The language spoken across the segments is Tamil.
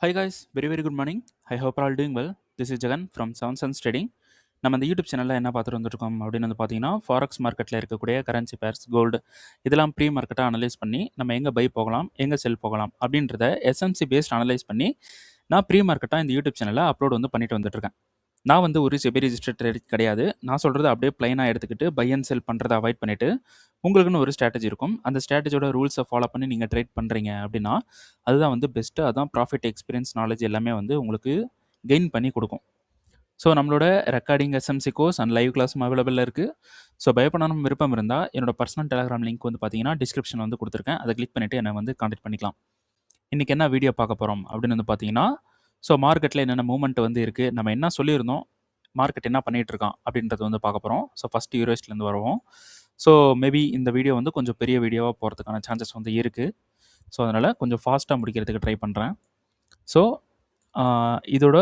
Hi guys, very good morning. I hope you're all doing well. This is Jagan from Seven Suns Trading. நம்ம இந்த யூடியூப் சேனலில் என்ன பார்த்துட்டு வந்துருக்கோம் அப்படின்னு வந்து பார்த்தீங்கன்னா ஃபாரெக்ஸ் மார்க்கெட்டில் இருக்கக்கூடிய கரன்சி பேர்ஸ் கோல்டு இதெல்லாம் ப்ரீ மார்க்கெட்டாக அனலைஸ் பண்ணி நம்ம எங்கே பை போகலாம் எங்கே செல் போகலாம் அப்படின்றத எஸ்எம்சி பேஸ்ட் அனலைஸ் பண்ணி நான் ப்ரீ மார்க்கெட்டாக இந்த யூடியூப் சேனலில் அப்லோட் வந்து பண்ணிட்டு வந்துட்டுருக்கேன். நான் வந்து ஒரு செபி ரிஜிஸ்டர்ட் ட்ரேட் கிடையாது. நான் சொல்கிறது அப்படியே ப்ளைனாக எடுத்துக்கிட்டு பை அண்ட் செல் பண்ணுறதை அவாய்ட் பண்ணிவிட்டு உங்களுக்குன்னு ஒரு ஸ்ட்ராட்டஜி இருக்கும். அந்த ஸ்ட்ராட்டஜியோட ரூல்ஸை ஃபாலோ பண்ணி நீங்கள் ட்ரேட் பண்ணுறீங்க அப்படின்னா அதுதான் வந்து பெஸ்ட்டு. அதுதான் ப்ராஃபிட் எக்ஸ்பீரியன்ஸ் நாலேஜ் எல்லாமே வந்து உங்களுக்கு கெயின் பண்ணி கொடுக்கும். ஸோ நம்மளோட recording SMC course and live கிளாஸும் அவைலபிளாக இருக்குது. ஸோ பயப்படணும் விருப்பம் இருந்தால் என்னோட பர்சனல் டெலிகிராம் லிங்க் வந்து பார்த்தீங்கன்னா டிஸ்கிரிப்ஷன் வந்து கொடுத்துருக்கேன். அதை கிளிக் பண்ணிவிட்டு என்னை வந்து கான்டெக்ட் பண்ணிக்கலாம். இன்றைக்கி என்ன வீடியோ பார்க்க போகிறோம் அப்படின்னு வந்து பார்த்தீங்கன்னா ஸோ மார்க்கெட்டில் என்னென்ன மூவ்மெண்ட் வந்து இருக்குது, நம்ம என்ன சொல்லியிருந்தோம், மார்க்கெட் என்ன பண்ணிகிட்டு இருக்கான் அப்படின்றது வந்து பார்க்க போகிறோம். ஸோ ஃபஸ்ட்டு யூஎஸ்லேருந்து வருவோம். ஸோ மேபி இந்த வீடியோ வந்து கொஞ்சம் பெரிய வீடியோவாக போகிறதுக்கான சான்சஸ் வந்து இருக்குது. ஸோ அதனால் கொஞ்சம் ஃபாஸ்ட்டாக முடிக்கிறதுக்கு ட்ரை பண்ணுறேன். ஸோ இதோட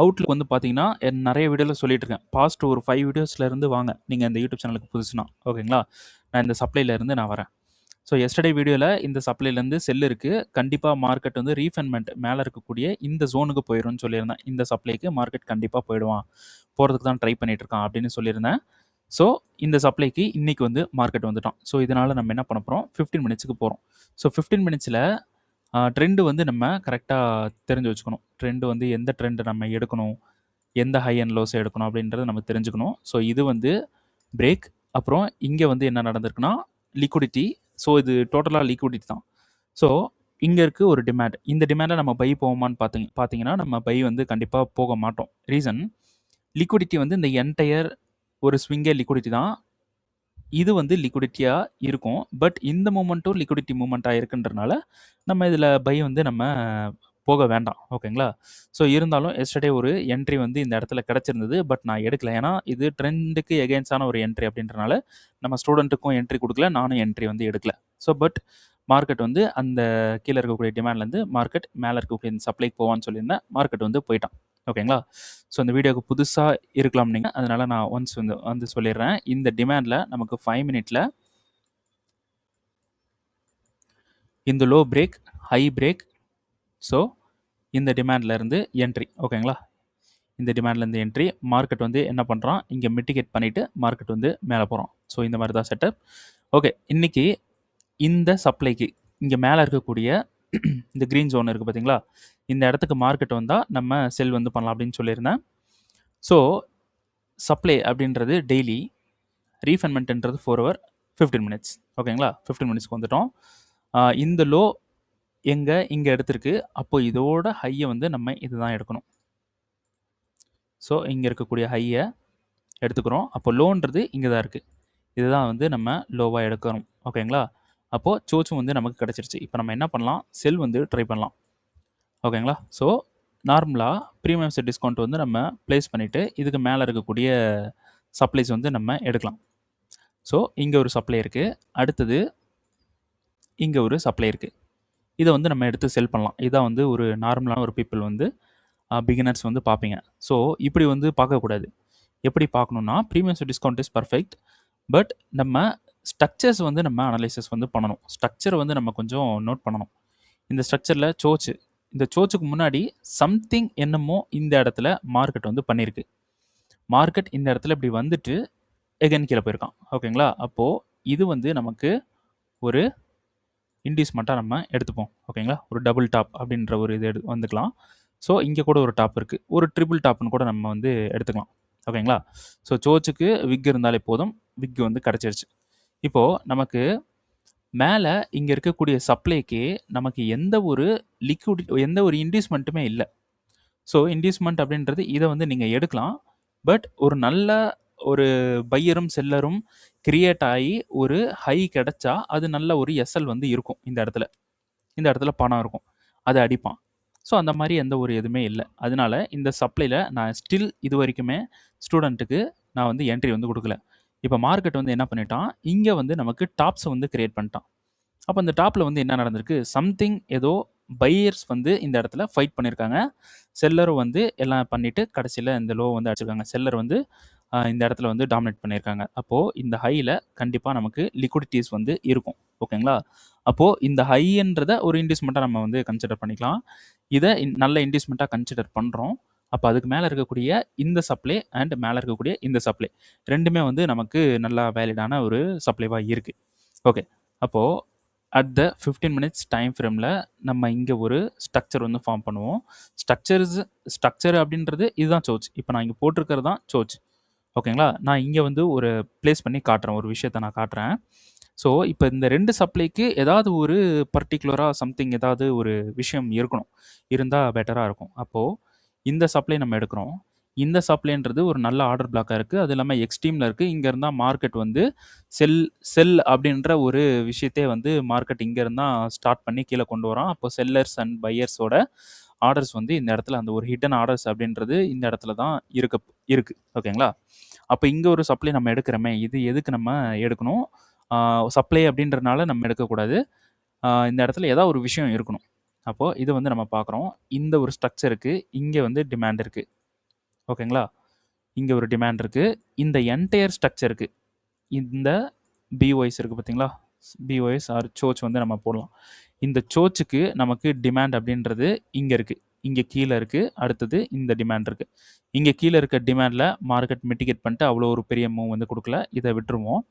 அவுட்லுக் வந்து பார்த்தீங்கன்னா நிறைய வீடியோவில் சொல்லிட்டு இருக்கேன். பாஸ்ட் ஒரு 5 வீடியோஸ்லேருந்து வாங்க நீங்கள் இந்த யூடியூப் சேனலுக்கு புதுசுனா, ஓகேங்களா? நான் இந்த சப்ளைலேருந்து நான் வரேன். ஸோ எஸ்டர்டே வீடியோவில் இந்த சப்ளைலேருந்து செல் இருக்குது. கண்டிப்பாக மார்க்கெட் வந்து ரீஃபைன்மெண்ட் மேலே இருக்கக்கூடிய இந்த ஜோனுக்கு போயிடும்னு சொல்லியிருந்தேன். இந்த சப்ளைக்கு மார்க்கெட் கண்டிப்பாக போயிடுவான், போகிறதுக்கு தான் ட்ரை பண்ணிகிட்டு இருக்கான் அப்படின்னு சொல்லியிருந்தேன். ஸோ இந்த சப்ளைக்கு இன்றைக்கி வந்து மார்க்கெட் வந்துட்டான். ஸோ இதனால் நம்ம என்ன பண்ண போகிறோம், 15 மினிட்ஸுக்கு போகிறோம். ஸோ 15 மினிட்ஸில் ட்ரெண்டு வந்து நம்ம கரெக்டாக தெரிஞ்சு வச்சுக்கணும். ட்ரெண்டு வந்து எந்த ட்ரெண்டு நம்ம எடுக்கணும், எந்த ஹை அண்ட் லோஸை எடுக்கணும் அப்படின்றத நம்ம தெரிஞ்சுக்கணும். ஸோ இது வந்து பிரேக். அப்புறம் இங்கே வந்து என்ன நடந்திருக்குன்னா லிக்விடிட்டி. ஸோ இது டோட்டலாக லிக்விடிட்டி தான். ஸோ இங்கே இருக்குது ஒரு டிமாண்ட். இந்த டிமாண்டில் நம்ம பை போவோமான்னு பார்த்தீங்கன்னா நம்ம பை வந்து கண்டிப்பாக போக மாட்டோம். ரீசன், லிக்விடிட்டி வந்து இந்த என்டையர் ஒரு ஸ்விங்கே லிக்விடிட்டி தான். இது வந்து லிக்விடிட்டியாக இருக்கும். பட் இந்த மூமெண்ட்டும் லிக்விடிட்டி மூமெண்ட்டாக இருக்குன்றனால நம்ம இதில் பை வந்து நம்ம போக வேண்டாம், ஓகேங்களா? ஸோ இருந்தாலும் எஸ்டர்டே ஒரு என்ட்ரி வந்து இந்த இடத்துல கிடச்சிருந்தது. பட் நான் எடுக்கல. ஏன்னா இது ட்ரெண்டுக்கு எகெயின்ஸ்டான ஒரு என்ட்ரி அப்படின்றனால நம்ம ஸ்டூடெண்ட்டுக்கும் என்ட்ரி கொடுக்கல, நானும் என்ட்ரி வந்து எடுக்கல. ஸோ பட் மார்க்கெட் வந்து அந்த கீழே இருக்கக்கூடிய டிமாண்ட்லேருந்து மார்க்கெட் மேலே இருக்கக்கூடிய இந்த சப்ளைக்கு போவான்னு சொல்லியிருந்தேன். மார்க்கெட் வந்து போயிட்டான், ஓகேங்களா? ஸோ இந்த வீடியோக்கு புதுசாக இருக்கலாம் நீங்கள், அதனால் நான் ஒன்ஸ் வந்து சொல்லிடுறேன். இந்த டிமாண்டில் நமக்கு 5 மினிட்ல இந்த low break, high break. So இந்த டிமாண்ட்லேருந்து என்ட்ரி, ஓகேங்களா? இந்த டிமாண்ட்லேருந்து என்ட்ரி. மார்க்கெட் வந்து என்ன பண்ணுறான், இங்கே மிட்டிகேட் பண்ணிவிட்டு மார்க்கெட் வந்து மேலே போகிறோம். ஸோ இந்த மாதிரி தான் செட்டப். ஓகே, இன்றைக்கி இந்த சப்ளைக்கு இங்கே மேலே இருக்கக்கூடிய இந்த க்ரீன் ஜோன் இருக்குது பார்த்தீங்களா, இந்த இடத்துக்கு மார்க்கெட் வந்தால் நம்ம செல் வந்து பண்ணலாம் அப்படின்னு சொல்லியிருந்தேன். ஸோ சப்ளை அப்படின்றது டெய்லி, ரீஃபைன்மெண்ட்ன்றது 4 hour 15 minutes, ஓகேங்களா? 15 மினிட்ஸ்க்கு வந்துட்டோம். இந்த லோ எங்கே இங்கே எடுத்திருக்கு. அப்போ இதோட ஹையை வந்து நம்ம இதுதான் எடுக்கணும். ஸோ இங்கே இருக்கக்கூடிய ஹையை எடுத்துக்கிறோம். அப்போ லோன்றது இங்கே தான் இருக்குது. இதுதான் வந்து நம்ம லோவாக எடுக்கிறோம், ஓகேங்களா? அப்போது சோச்சும் வந்து நமக்கு கிடச்சிருச்சு. இப்போ நம்ம என்ன பண்ணலாம், செல் வந்து ட்ரை பண்ணலாம், ஓகேங்களா? ஸோ நார்மலாக ப்ரீமியம் செட் டிஸ்கவுண்ட் வந்து நம்ம ப்ளேஸ் பண்ணிவிட்டு இதுக்கு மேலே இருக்கக்கூடிய சப்ளைஸ் வந்து நம்ம எடுக்கலாம். ஸோ இங்கே ஒரு சப்ளை இருக்குது, அடுத்தது இங்கே ஒரு சப்ளை இருக்குது. இதை வந்து நம்ம எடுத்து செல் பண்ணலாம். இதான் வந்து ஒரு நார்மலான ஒரு பீப்புள் வந்து பிகினர்ஸ் வந்து பார்ப்பீங்க. ஸோ இப்படி வந்து பார்க்கக்கூடாது. எப்படி பார்க்கணுன்னா, premium set discount is perfect. But நம்ம ஸ்ட்ரக்சர்ஸ் வந்து நம்ம அனலைசிஸ் வந்து பண்ணணும். ஸ்ட்ரக்சர் வந்து நம்ம கொஞ்சம் நோட் பண்ணணும். இந்த ஸ்ட்ரக்சரில் சோச்சு, இந்த சோச்சுக்கு முன்னாடி சம்திங் என்னமோ இந்த இடத்துல மார்க்கெட் வந்து பண்ணியிருக்கு. மார்க்கெட் இந்த இடத்துல இப்படி வந்துட்டு எகைன் கீழே போயிருக்கான், ஓகேங்களா? அப்போது இது வந்து நமக்கு ஒரு இன்டியூஸ்மெண்ட்டாக நம்ம எடுத்துப்போம், ஓகேங்களா? ஒரு டபுள் டாப் அப்படின்ற ஒரு இது வந்துக்கலாம். ஸோ இங்கே கூட ஒரு டாப் இருக்குது, ஒரு ட்ரிபிள் டாப்னு கூட நம்ம வந்து எடுத்துக்கலாம், ஓகேங்களா? ஸோ சோச்சுக்கு விக் இருந்தாலே போதும், விக் வந்து கிடச்சிருச்சு. இப்போது நமக்கு மேலே இங்கே இருக்கக்கூடிய சப்ளைக்கு நமக்கு எந்த ஒரு எந்த ஒரு இன்டியூஸ்மெண்ட்டுமே இல்லை. ஸோ இன்டியூஸ்மெண்ட் அப்படின்றது இதை வந்து நீங்கள் எடுக்கலாம். பட் ஒரு நல்ல ஒரு பையரும் செல்லரும் கிரியேட் ஆகி ஒரு ஹை கிடச்சா அது நல்ல ஒரு எஸ்எல் வந்து இருக்கும். இந்த இடத்துல பணம் இருக்கும், அதை அடிப்பான். ஸோ அந்த மாதிரி எந்த ஒரு எதுவுமே இல்லை. அதனால இந்த சப்ளையில் நான் ஸ்டில் இது வரைக்குமே ஸ்டூடெண்ட்டுக்கு நான் வந்து என்ட்ரி வந்து கொடுக்கல. இப்போ மார்க்கெட் வந்து என்ன பண்ணிட்டான், இங்கே வந்து நமக்கு டாப்ஸை வந்து கிரியேட் பண்ணிட்டான். அப்போ இந்த டாப்பில் வந்து என்ன நடந்திருக்கு, சம்திங் ஏதோ பையர்ஸ் வந்து இந்த இடத்துல ஃபைட் பண்ணியிருக்காங்க. செல்லரும் வந்து எல்லாம் பண்ணிவிட்டு கடைசியில் இந்த லோ வந்து அடிச்சிருக்காங்க. செல்லர் வந்து இந்த இடத்துல வந்து டாமினேட் பண்ணியிருக்காங்க. அப்போது இந்த ஹையில் கண்டிப்பாக நமக்கு லிக்விடிட்டிஸ் வந்து இருக்கும், ஓகேங்களா? அப்போது இந்த ஹைன்றதை ஒரு இன்டியூஸ்மெண்ட்டாக நம்ம வந்து கன்சிடர் பண்ணிக்கலாம். இதை நல்ல இன்டிஸ்மெண்ட்டாக கன்சிடர் பண்ணுறோம். அப்போ அதுக்கு மேலே இருக்கக்கூடிய இந்த சப்ளை அண்ட் மேலே இருக்கக்கூடிய இந்த சப்ளை ரெண்டுமே வந்து நமக்கு நல்லா வேலிடான ஒரு சப்ளைவாக இருக்குது. ஓகே, அப்போது அட் த 15 மினிட்ஸ் டைம் ஃப்ரேமில் நம்ம இங்கே ஒரு ஸ்ட்ரக்சர் வந்து ஃபார்ம் பண்ணுவோம். ஸ்ட்ரக்சர் அப்படின்றது இதுதான் சோச். இப்போ நான் இங்கே போட்டிருக்கிறது தான் சோச். ஓகேங்களா, நான் இங்கே வந்து ஒரு ப்ளேஸ் பண்ணி காட்டுறேன், ஒரு விஷயத்தை நான் காட்டுறேன். ஸோ இப்போ இந்த 2 சப்ளைக்கு ஏதாவது ஒரு பர்ட்டிகுலராக சம்திங் ஏதாவது ஒரு விஷயம் இருக்கணும், இருந்தால் பெட்டராக இருக்கும். அப்போது இந்த சப்ளை நம்ம எடுக்கிறோம். இந்த சப்ளைன்றது ஒரு நல்ல ஆர்டர் பிளாக்காக இருக்குது. அது இல்லாமல் எக்ஸ்ட்ரீமில் இருக்குது. இங்கே இருந்தால் மார்க்கெட் வந்து செல் அப்படின்ற ஒரு விஷயத்தே வந்து மார்க்கெட் இங்கே இருந்தால் ஸ்டார்ட் பண்ணி கீழே கொண்டு வரோம். அப்போ செல்லர்ஸ் அண்ட் பையர்ஸோட ஆர்டர்ஸ் வந்து இந்த இடத்துல அந்த ஒரு ஹிடன் ஆர்டர்ஸ் அப்படின்றது இந்த இடத்துல தான் இருக்குது. ஓகேங்களா, அப்போ இங்கே ஒரு சப்ளை நம்ம எடுக்கிறோமே, இது எதுக்கு நம்ம எடுக்கணும்? சப்ளை அப்படின்றனால நம்ம எடுக்கக்கூடாது. இந்த இடத்துல ஏதாவது ஒரு விஷயம் இருக்கணும். அப்போது இது வந்து நம்ம பார்க்குறோம். இந்த ஒரு ஸ்ட்ரக்சருக்கு இங்கே வந்து டிமாண்ட் இருக்குது. ஓகேங்களா, இங்கே ஒரு டிமாண்ட் இருக்குது. இந்த என்டையர் ஸ்ட்ரக்சருக்கு இந்த பிஒய்ஸ் இருக்குது பார்த்தீங்களா, பிஒய்ஸ் ஆர் சோச் வந்து நம்ம போடலாம். இந்த சோச்சுக்கு நமக்கு டிமாண்ட் அப்படின்றது இங்கே இருக்குது, இங்கே கீழே இருக்குது. அடுத்தது இந்த டிமாண்ட் இருக்குது. இங்கே கீழே இருக்க டிமாண்டில் மார்க்கெட் மிட்டிகேட் பண்ணிட்டு அவ்வளோ ஒரு பெரிய மூவ் வந்து கொடுக்கல, இதை விட்டுருவோம்.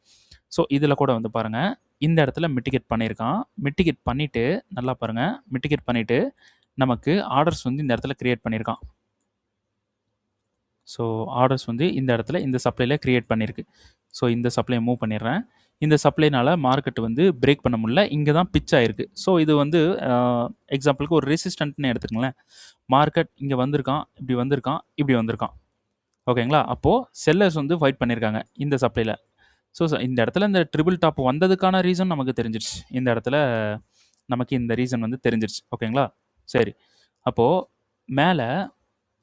ஸோ இதில் கூட வந்து பாருங்கள், இந்த இடத்துல மிட்டிகேட் பண்ணியிருக்கான். மிட்டிகேட் பண்ணிவிட்டு நல்லா பாருங்கள், மிட்டிகேட் பண்ணிவிட்டு நமக்கு ஆர்டர்ஸ் வந்து இந்த இடத்துல க்ரியேட் பண்ணியிருக்கான். ஸோ ஆர்டர்ஸ் வந்து இந்த இடத்துல இந்த சப்ளையில் க்ரியேட் பண்ணியிருக்கு. ஸோ இந்த சப்ளை மூவ் பண்ணிடுறேன். இந்த சப்ளைனால் மார்க்கெட் வந்து பிரேக் பண்ண முடியல, இங்கே தான் பிச் ஆகிருக்கு. ஸோ இது வந்து எக்ஸாம்பிளுக்கு ஒரு ரெசிஸ்டன்ட்னு எடுத்துக்கங்களேன். மார்க்கெட் இங்கே வந்திருக்கான், இப்படி வந்திருக்கான், இப்படி வந்திருக்கான். ஓகேங்களா, அப்போது செல்லர்ஸ் வந்து ஃபைட் பண்ணியிருக்காங்க இந்த சப்ளையில். ஸோ இந்த இடத்துல இந்த ட்ரிபிள் டாப் வந்ததுக்கான ரீசன் நமக்கு தெரிஞ்சிருச்சு. இந்த இடத்துல நமக்கு இந்த ரீசன் வந்து தெரிஞ்சிருச்சு. ஓகேங்களா, சரி. அப்போது மேலே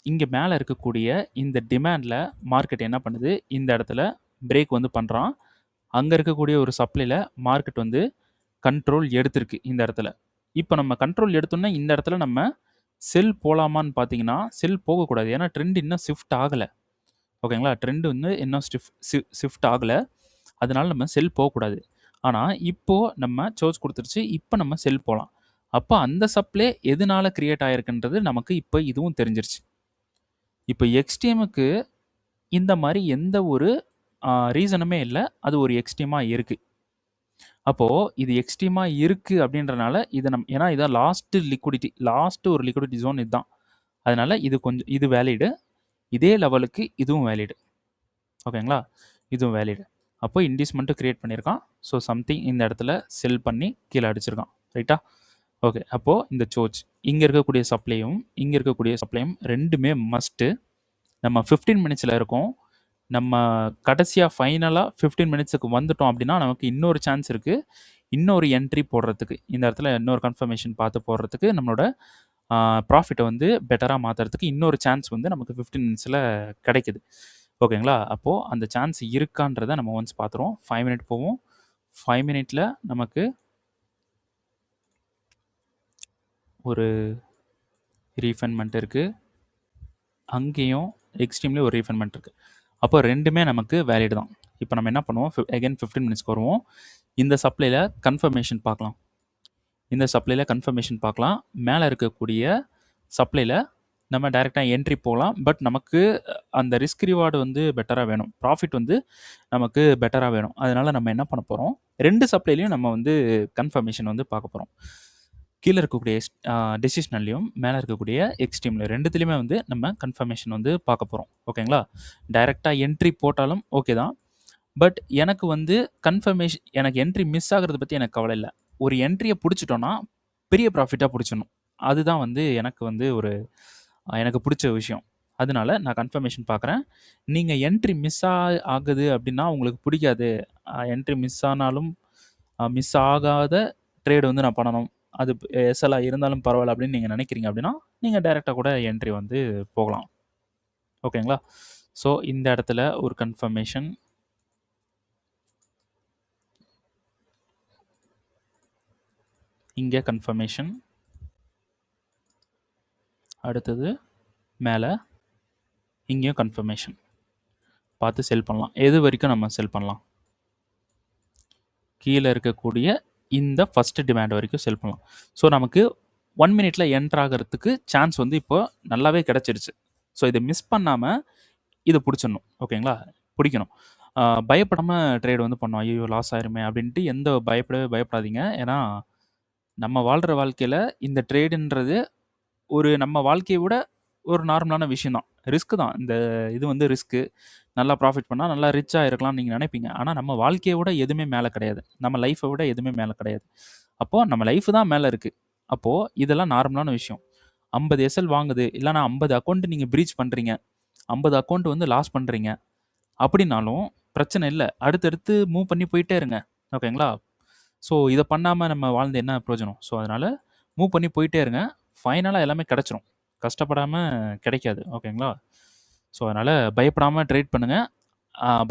இங்கே மேலே இருக்கக்கூடிய இந்த டிமாண்டில் மார்க்கெட் என்ன பண்ணுது, இந்த இடத்துல பிரேக் வந்து பண்ணுறான். அங்கே இருக்கக்கூடிய ஒரு சப்ளையில் மார்க்கெட் வந்து கண்ட்ரோல் எடுத்திருக்கு இந்த இடத்துல. இப்போ நம்ம கண்ட்ரோல் எடுத்தோன்னா இந்த இடத்துல நம்ம செல் போகலாமான்னு பார்த்தீங்கன்னா செல் போகக்கூடாது. ஏன்னா ட்ரெண்ட் இன்னும் ஷிஃப்ட் ஆகலை. ஓகேங்களா, ட்ரெண்ட் வந்து இன்னும் ஷிஃப்ட் ஆகலை. அதனால நம்ம செல் போகக்கூடாது. ஆனால் இப்போது நம்ம சோர்ஸ் கொடுத்துருச்சு, இப்போ நம்ம செல் போகலாம். அப்போ அந்த சப்ளை எதனால கிரியேட் ஆகிருக்குன்றது நமக்கு இப்போ இதுவும் தெரிஞ்சிருச்சு. இப்போ எக்ஸ்ட்ரீமுக்கு இந்த மாதிரி எந்த ஒரு ரீசனுமே இல்லை, அது ஒரு எக்ஸ்ட்ரீமாக இருக்குது. அப்போது இது எக்ஸ்ட்ரீமாக இருக்குது அப்படின்றனால இதை ஏன்னா இதான் லாஸ்ட்டு ஒரு லிக்விடிட்டி ஜோன் இதுதான். அதனால் இது வேலிடு. இதே லெவலுக்கு இதுவும் வேலிடு. ஓகேங்களா, இதுவும் வேலிடு. அப்போ இண்டிஸ் மட்டும் க்ரியேட் பண்ணியிருக்கான். ஸோ சம்திங் இந்த இடத்துல செல் பண்ணி கீழே அடிச்சிருக்கான். ரைட்டா, ஓகே. அப்போது இந்த சோச் இங்கே இருக்கக்கூடிய சப்ளையும் ரெண்டுமே மஸ்ட்டு. நம்ம 15 மினிட்ஸில் இருக்கோம். நம்ம கடைசியாக ஃபைனலாக 15 மினிட்ஸுக்கு வந்துட்டோம் அப்படின்னா நமக்கு இன்னொரு சான்ஸ் இருக்குது, இன்னொரு என்ட்ரி போடுறதுக்கு. இந்த இடத்துல இன்னொரு கன்ஃபர்மேஷன் பார்த்து போடுறதுக்கு, நம்மளோட ப்ராஃபிட்டை வந்து பெட்டராக மாற்றுறதுக்கு இன்னொரு சான்ஸ் வந்து நமக்கு 15 மினிட்ஸில் கிடைக்குது. ஓகேங்களா, அப்போது அந்த சான்ஸ் இருக்கான்றதை நம்ம ஒன்ஸ் பார்த்துருவோம். 5 மினிட் போவோம். 5 மினிட்டில் நமக்கு ஒரு ரீஃபைன்மெண்ட் இருக்குது, அங்கேயும் எக்ஸ்ட்ரீம்லேயும் ஒரு ரீஃபைன்மெண்ட் இருக்குது. அப்போ ரெண்டுமே நமக்கு வேலிட் தான். இப்போ நம்ம என்ன பண்ணுவோம், அகைன் 15 மினிட்ஸ்க்கு வருவோம். இந்த சப்ளையில் கன்ஃபர்மேஷன் பார்க்கலாம். மேலே இருக்கக்கூடிய சப்ளையில் நம்ம டைரெக்டாக என்ட்ரி போகலாம். பட் நமக்கு அந்த ரிஸ்க் ரிவார்டு வந்து பெட்டராக வேணும், ப்ராஃபிட் வந்து நமக்கு பெட்டராக வேணும். அதனால் நம்ம என்ன பண்ண போகிறோம், 2 சப்ளைலையும் நம்ம வந்து கன்ஃபர்மேஷன் வந்து பார்க்க போகிறோம். கீழே இருக்கக்கூடிய டெசிஷனல்லையும் மேலே இருக்கக்கூடிய எக்ஸ்ட்ரீமில் ரெண்டுத்துலேயுமே வந்து நம்ம கன்ஃபர்மேஷன் வந்து பார்க்க போகிறோம். ஓகேங்களா, டைரெக்டாக என்ட்ரி போட்டாலும் ஓகே தான். பட் எனக்கு வந்து எனக்கு என்ட்ரி மிஸ் ஆகிறது பற்றி எனக்கு கவலை இல்லை. ஒரு என்ட்ரியை பிடிச்சிட்டோன்னா பெரிய ப்ராஃபிட்டாக பிடிச்சிடணும். அதுதான் வந்து எனக்கு வந்து எனக்கு பிடிச்ச விஷயம். அதனால நான் கன்ஃபர்மேஷன் பார்க்குறேன். நீங்கள் என்ட்ரி மிஸ் ஆகுது அப்படின்னா உங்களுக்கு பிடிக்காது. என்ட்ரி மிஸ் ஆனாலும் மிஸ் ஆகாத ட்ரேடு வந்து நான் பண்ணணும், அது எஸ்எல்ஆ இருந்தாலும் பரவாயில்ல அப்படின்னு நீங்கள் நினைக்கிறீங்க அப்படின்னா நீங்கள் டைரெக்டாக கூட என்ட்ரி வந்து போகலாம். ஓகேங்களா, ஸோ இந்த இடத்துல ஒரு கன்ஃபர்மேஷன், இங்கே கன்ஃபர்மேஷன், அடுத்தது மேலே இங்கேயும் கன்ஃபர்மேஷன் பார்த்து செல் பண்ணலாம். எது வரைக்கும் நம்ம செல் பண்ணலாம், கீழே இருக்கக்கூடிய இந்த ஃபஸ்ட்டு டிமாண்ட் வரைக்கும் செல் பண்ணலாம். ஸோ நமக்கு 1 மினிட்ல என்டர் ஆகிறதுக்கு சான்ஸ் வந்து இப்போ நல்லாவே கிடைச்சிருச்சு. ஸோ இதை மிஸ் பண்ணாமல் இதை பிடிச்சிடணும். ஓகேங்களா? பிடிக்கணும். பயப்படாம ட்ரேட் வந்து பண்ணணும். ஐயோ! லாஸ் ஆயிருமே அப்படின்ட்டு எந்த பயப்படவே பயப்படாதீங்க. ஏன்னா, நம்ம வாழ்ற வாழ்க்கையில இந்த ட்ரேடுன்றது ஒரு நம்ம வாழ்க்கைய விட ஒரு நார்மலான விஷயம் தான். ரிஸ்க் தான். இந்த இது வந்து ரிஸ்க்கு. நல்லா ப்ராஃபிட் பண்ணா நல்லா ரிச்சா இருக்கலாம்னு நீங்க நினைப்பீங்க. ஆனா நம்ம வாழ்க்கைய விட எதுவுமே மேல கிடையாது. நம்ம லைஃப்ப விட எதுவுமே மேல கிடையாது. அப்போ நம்ம லைஃப் தான் மேல இருக்கு. அப்போ இதெல்லாம் நார்மலான விஷயம். 50 எஸ்எல் வாங்குது. இல்லன்னா 50 அக்கவுண்ட் நீங்க பிரீச் பண்றீங்க. 50 அக்கவுண்ட் வந்து லாஸ் பண்றீங்க. அப்படின்னாலும் பிரச்சனை இல்ல. அடுத்தடுத்து மூவ் பண்ணி போயிட்டே இருங்க. ஓகேங்களா? ஸோ இத பண்ணாம நம்ம வாழ்ந்து என்ன பிரயோஜனம்? ஸோ அதனால மூவ் பண்ணி போயிட்டே இருங்க. ஃபைனலா எல்லாமே கிடைச்சிரும். கஷ்டப்படாம கிடைக்காது. ஓகேங்களா? ஸோ அதனால பயப்படாம ட்ரேட் பண்ணுங்க.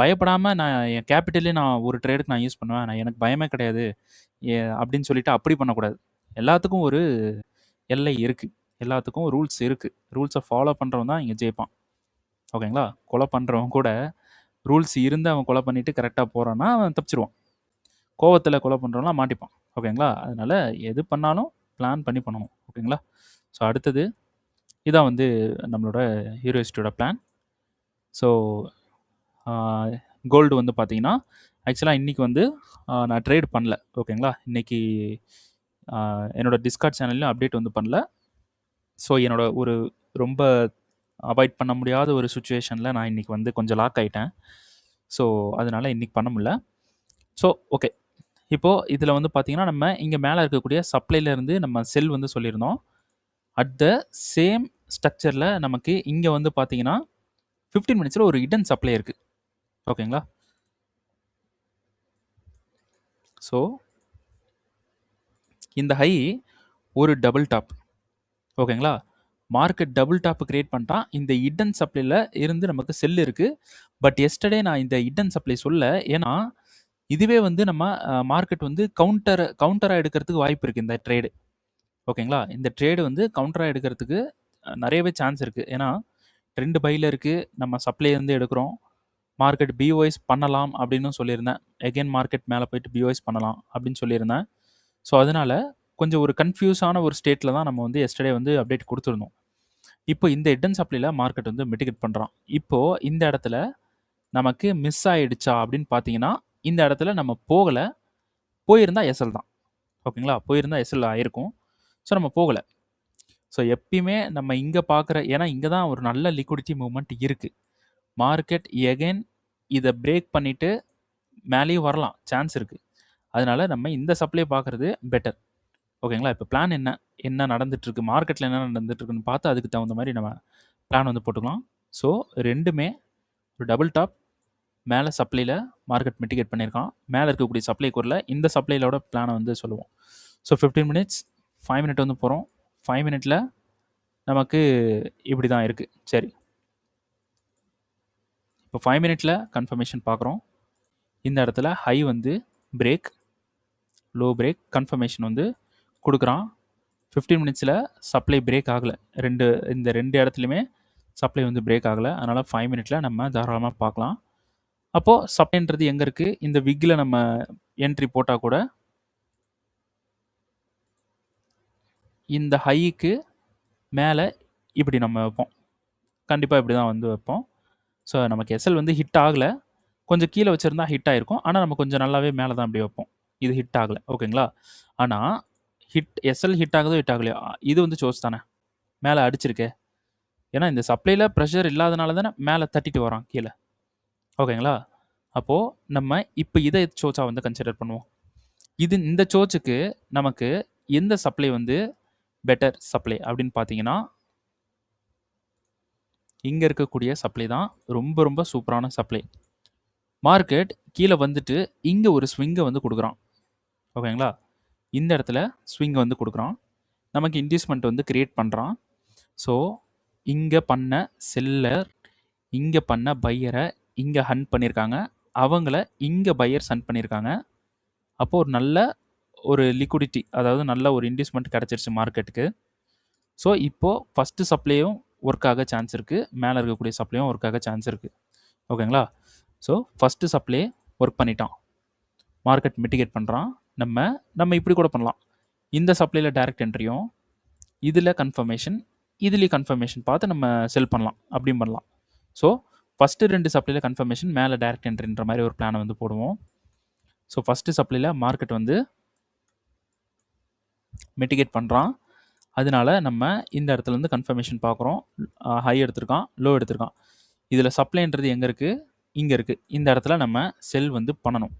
பயப்படாம நான் என் கேபிட்டலே நான் ஒரு ட்ரேடுக்கு நான் யூஸ் பண்ணுவேன். நான் எனக்கு பயமே கிடையாது. அப்படின்னு சொல்லிட்டு அப்படி பண்ணக்கூடாது. எல்லாத்துக்கும் ஒரு எல்லை இருக்கு. எல்லாத்துக்கும் ரூல்ஸ் இருக்கு. ரூல்ஸ ஃபாலோ பண்றவன் தான் இங்க ஜெயிப்பான். ஓகேங்களா? கொலை பண்றவன் கூட ரூல்ஸ் இருந்து அவன் கொலை பண்ணிட்டு கரெக்ட்டா போறான்னா, அவன் தப்பிச்சுருவான். கோவத்துல கொலை பண்றவன்லாம் மாட்டிப்பான். ஓகேங்களா? அதனால எது பண்ணாலும் பிளான் பண்ணி பண்ணணும். ஓகேங்களா? ஸோ அடுத்தது இதான் வந்து நம்மளோட ஹீரோயிஸ்ட்டோட பிளான். ஸோ கோல்டு வந்து பார்த்தீங்கன்னா, ஆக்சுவலா இன்னைக்கு வந்து நான் ட்ரேட் பண்ணல. ஓகேங்களா? இன்னைக்கு என்னோட டிஸ்கார்ட் சேனல்லையும் அப்டேட் வந்து பண்ணல. ஸோ என்னோட ஒரு ரொம்ப அவாய்ட் பண்ண முடியாத ஒரு சிச்சுவேஷன்ல நான் இன்னைக்கு வந்து கொஞ்சம் லாக் ஆயிட்டேன். ஸோ அதனால இன்னைக்கு பண்ண முடியல. So okay. இப்போ இதில வந்து பார்த்தீங்கன்னா, நம்ம இங்க மேல இருக்கக்கூடிய சப்ளைல இருந்து நம்ம செல் வந்து சொல்லியிருந்தோம். அட் த சேம் ஸ்ட்ரக்சர்ல நமக்கு இங்க வந்து பார்த்தீங்கன்னா, 15 மினிட்ஸ்ல ஒரு ஹிடன் சப்ளை இருக்கு. ஓகேங்களா? ஸோ இந்த ஹை ஒரு டபுள் டாப். ஓகேங்களா? மார்க்கெட் டபுள் டாப் கிரியேட் பண்ணிட்டான். இந்த ஹிடன் சப்ளைல இருந்து நமக்கு செல் இருக்கு. பட் எஸ்டர்டே நான் இந்த ஹிடன் சப்ளை சொல்லல. ஏன்னா, இதுவே வந்து நம்ம மார்க்கெட் வந்து கவுண்டரா எடுக்கிறதுக்கு வாய்ப்பு இருக்கு இந்த ட்ரேடு. ஓகேங்களா? இந்த ட்ரேடு வந்து கவுண்டரா எடுக்கிறதுக்கு நெறையவே சான்ஸ் இருக்கு. ஏன்னா, ட்ரெண்ட் பைல இருக்கு. நம்ம சப்ளை வந்து எடுக்கிறோம். மார்க்கெட் பிஓஎஸ் பண்ணலாம் அப்படின்னு சொல்லியிருந்தேன். அகைன் மார்க்கெட் மேல போயிட்டு பிஓஎஸ் பண்ணலாம் அப்படின்னு சொல்லியிருந்தேன். ஸோ அதனால கொஞ்சம் ஒரு கன்ஃப்யூஸான ஒரு ஸ்டேட்ல தான் நம்ம வந்து எஸ்டர்டே வந்து அப்டேட் குடுத்துருந்தோம். இப்போ இந்த ஹிடன் சப்ளைல மார்க்கெட் வந்து மிட்டிகேட் பண்றான். இப்போ இந்த இடத்துல நமக்கு மிஸ் ஆயிடுச்சா அப்படின்னு பார்த்தீங்கன்னா, இந்த இடத்துல நம்ம போகல. போயிருந்தா எஸ்எல் தான். ஓகேங்களா? போயிருந்தா எஸ்எல் ஆயிருக்கும். ஸோ நம்ம போகல. ஸோ எப்பயுமே நம்ம இங்க பார்க்குற ஏன்னா இங்க தான் ஒரு நல்ல லிக்விடிட்டி மூவ்மெண்ட் இருக்கு. மார்க்கெட் எகைன் இத பிரேக் பண்ணிட்டு மேலேயும் வரலாம். சான்ஸ் இருக்கு. அதனால நம்ம இந்த சப்ளை பார்க்குறது பெட்டர். ஓகேங்களா? இப்போ பிளான் என்ன? என்ன நடந்துட்டுருக்கு? மார்க்கெட்ல என்ன நடந்துட்டுருக்குன்னு பார்த்து அதுக்கு தகுந்த மாரி நம்ம பிளான் வந்து போட்டுக்கலாம். ஸோ 2மே ஒரு டபுள் டாப் மேல சப்ளைல மார்க்கெட் மிட்டிகேட் பண்ணியிருக்கான். மேல இருக்கக்கூடிய சப்ளை கோர்ல இந்த சப்ளைலோட பிளான வந்து சொல்லுவோம். ஸோ 15 மினிட்ஸ் 5 மினிட் வந்து போறோம். 5 மினிட்ல நமக்கு இப்படி தான் இருக்கு. சரி. இப்போ 5 மினிட்ல கன்ஃபர்மேஷன் பார்க்குறோம். இந்த இடத்துல ஹை வந்து பிரேக், லோ பிரேக், கன்ஃபர்மேஷன் வந்து குடுக்குறான். 15 மினிட்ஸ்ல சப்ளை பிரேக் ஆகல. இந்த 2 இடத்துலயுமே சப்ளை வந்து பிரேக் ஆகல. அதனால 5 மினிட்ல நம்ம தாராளமா பார்க்கலாம். அப்போ சப்ளைன்றது எங்க இருக்கு? இந்த விக்ல நம்ம என்ட்ரி போட்டா கூட இந்த ஹைக்கு மேல இப்படி நம்ம வைப்போம். கண்டிப்பா இப்படி தான் வந்து வைப்போம். ஸோ நமக்கு எஸ்எல் வந்து ஹிட் ஆகல. கொஞ்சம் கீழ வச்சிருந்தா ஹிட் ஆயிருக்கும். ஆனா நம்ம கொஞ்சம் நல்லாவே மேல தான் இப்படி வைப்போம். இது ஹிட் ஆகல. ஓகேங்களா? ஆனா எஸ்எல் ஹிட் ஆகுதோ ஹிட் ஆகலையோ, இது வந்து சோர்ஸ் தானே. மேல அடிச்சிருக்கே. ஏன்னா இந்த சப்ளைல பிரஷர் இல்லாதனால தானே மேல தட்டிட்டு வரான் கீழ. ஓகேங்களா? அப்போ நம்ம இப்ப இத சோர்ஸா வந்து கன்சிடர் பண்ணுவோம். இந்த சோர்ஸுக்கு நமக்கு எந்த சப்ளை வந்து பெட்டர் சப்ளை அப்படின்னு பார்த்தீங்கன்னா, இங்க இருக்கக்கூடிய சப்ளை தான் ரொம்ப ரொம்ப சூப்பரான சப்ளை. மார்க்கெட் கீழ வந்துட்டு இங்க ஒரு ஸ்விங்க வந்து குடுக்குறான். ஓகேங்களா? இந்த இடத்துல ஸ்விங் வந்து குடுக்குறான். நமக்கு இன்டியூஸ்மென்ட் வந்து கிரியேட் பண்றான். ஸோ இங்க பண்ண செல்லர், இங்க பண்ண பையர இங்க ஹண்ட் பண்ணியிருக்காங்க. அவங்கள இங்க பையர்ஸ் ஹண்ட் பண்ணியிருக்காங்க. அப்போ ஒரு நல்ல ஒரு லிக்விடிட்டி அதாவது நல்ல ஒரு இன்டியூஸ்மென்ட் கிடைச்சிருச்சு மார்க்கெட்டுக்கு. ஸோ இப்போ ஃபர்ஸ்ட் சப்ளையும் ஒர்க் ஆக சான்ஸ் இருக்கு. மேல இருக்கக்கூடிய சப்ளையும் ஒர்க் ஆக சான்ஸ் இருக்கு. ஓகேங்களா? ஸோ ஃபர்ஸ்ட் சப்ளை ஒர்க் பண்ணிட்டான். மார்க்கெட் மிட்டிகேட் பண்றான். நம்ம இப்படி கூட பண்ணலாம். இந்த சப்ளைல டைரக்ட் என்ட்ரியும், இதில் கன்ஃபர்மேஷன், இதுலேயும் கன்ஃபர்மேஷன் பார்த்து நம்ம செல் பண்ணலாம், அப்படியும் பண்ணலாம். ஸோ ஃபஸ்ட்டு 2 சப்ளையில் கன்ஃபர்மேஷன், மேலே டைரக்ட் என்ட்ரின்ற மாதிரி ஒரு பிளானை வந்து போடுவோம். ஸோ ஃபஸ்ட்டு சப்ளையில் மார்க்கெட் வந்து மிட்டிகேட் பண்ணுறான். அதனால நம்ம இந்த இடத்துல இருந்து கன்ஃபர்மேஷன் பார்க்குறோம். ஹை எடுத்திருக்கான், லோ எடுத்திருக்கான். இதில் சப்ளைன்றது எங்கே இருக்குது? இங்கே இருக்குது. இந்த இடத்துல நம்ம செல் வந்து பண்ணணும்.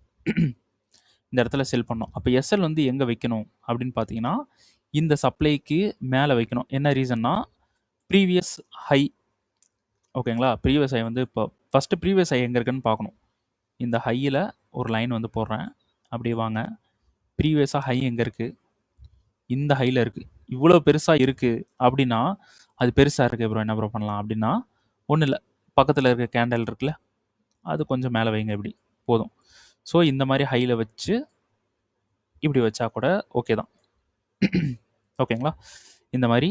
இந்த இடத்துல செல் பண்ணணும். அப்போ எஸ்எல் வந்து எங்கே வைக்கணும் அப்படின்னு பார்த்தீங்கன்னா, இந்த சப்ளைக்கு மேலே வைக்கணும். என்ன ரீசன்னா, ப்ரீவியஸ் ஹை, ஓகேங்களா? ப்ரீவியஸ் ஹை வந்து இப்போ ஃபஸ்ட்டு ப்ரீவியஸ் ஹை எங்கே இருக்குன்னு பார்க்கணும். இந்த ஹையில் ஒரு லைன் வந்து போடுறேன். அப்படியே வாங்க. ப்ரீவியஸாக ஹை எங்கே இருக்குது? இந்த ஹையில் இருக்குது. இவ்வளோ பெருசாக இருக்குது அப்படின்னா, அது பெருசாக இருக்குது ப்ரோ, என்ன ப்ரோ பண்ணலாம் அப்படின்னா, ஒன்றும் இல்லை, பக்கத்தில் இருக்க கேண்டல் இருக்குல்ல, அது கொஞ்சம் மேலே வைங்க, இப்படி போதும். ஸோ இந்த மாதிரி ஹையில் வச்சு இப்படி வச்சா கூட ஓகே தான். ஓகேங்களா? இந்த மாதிரி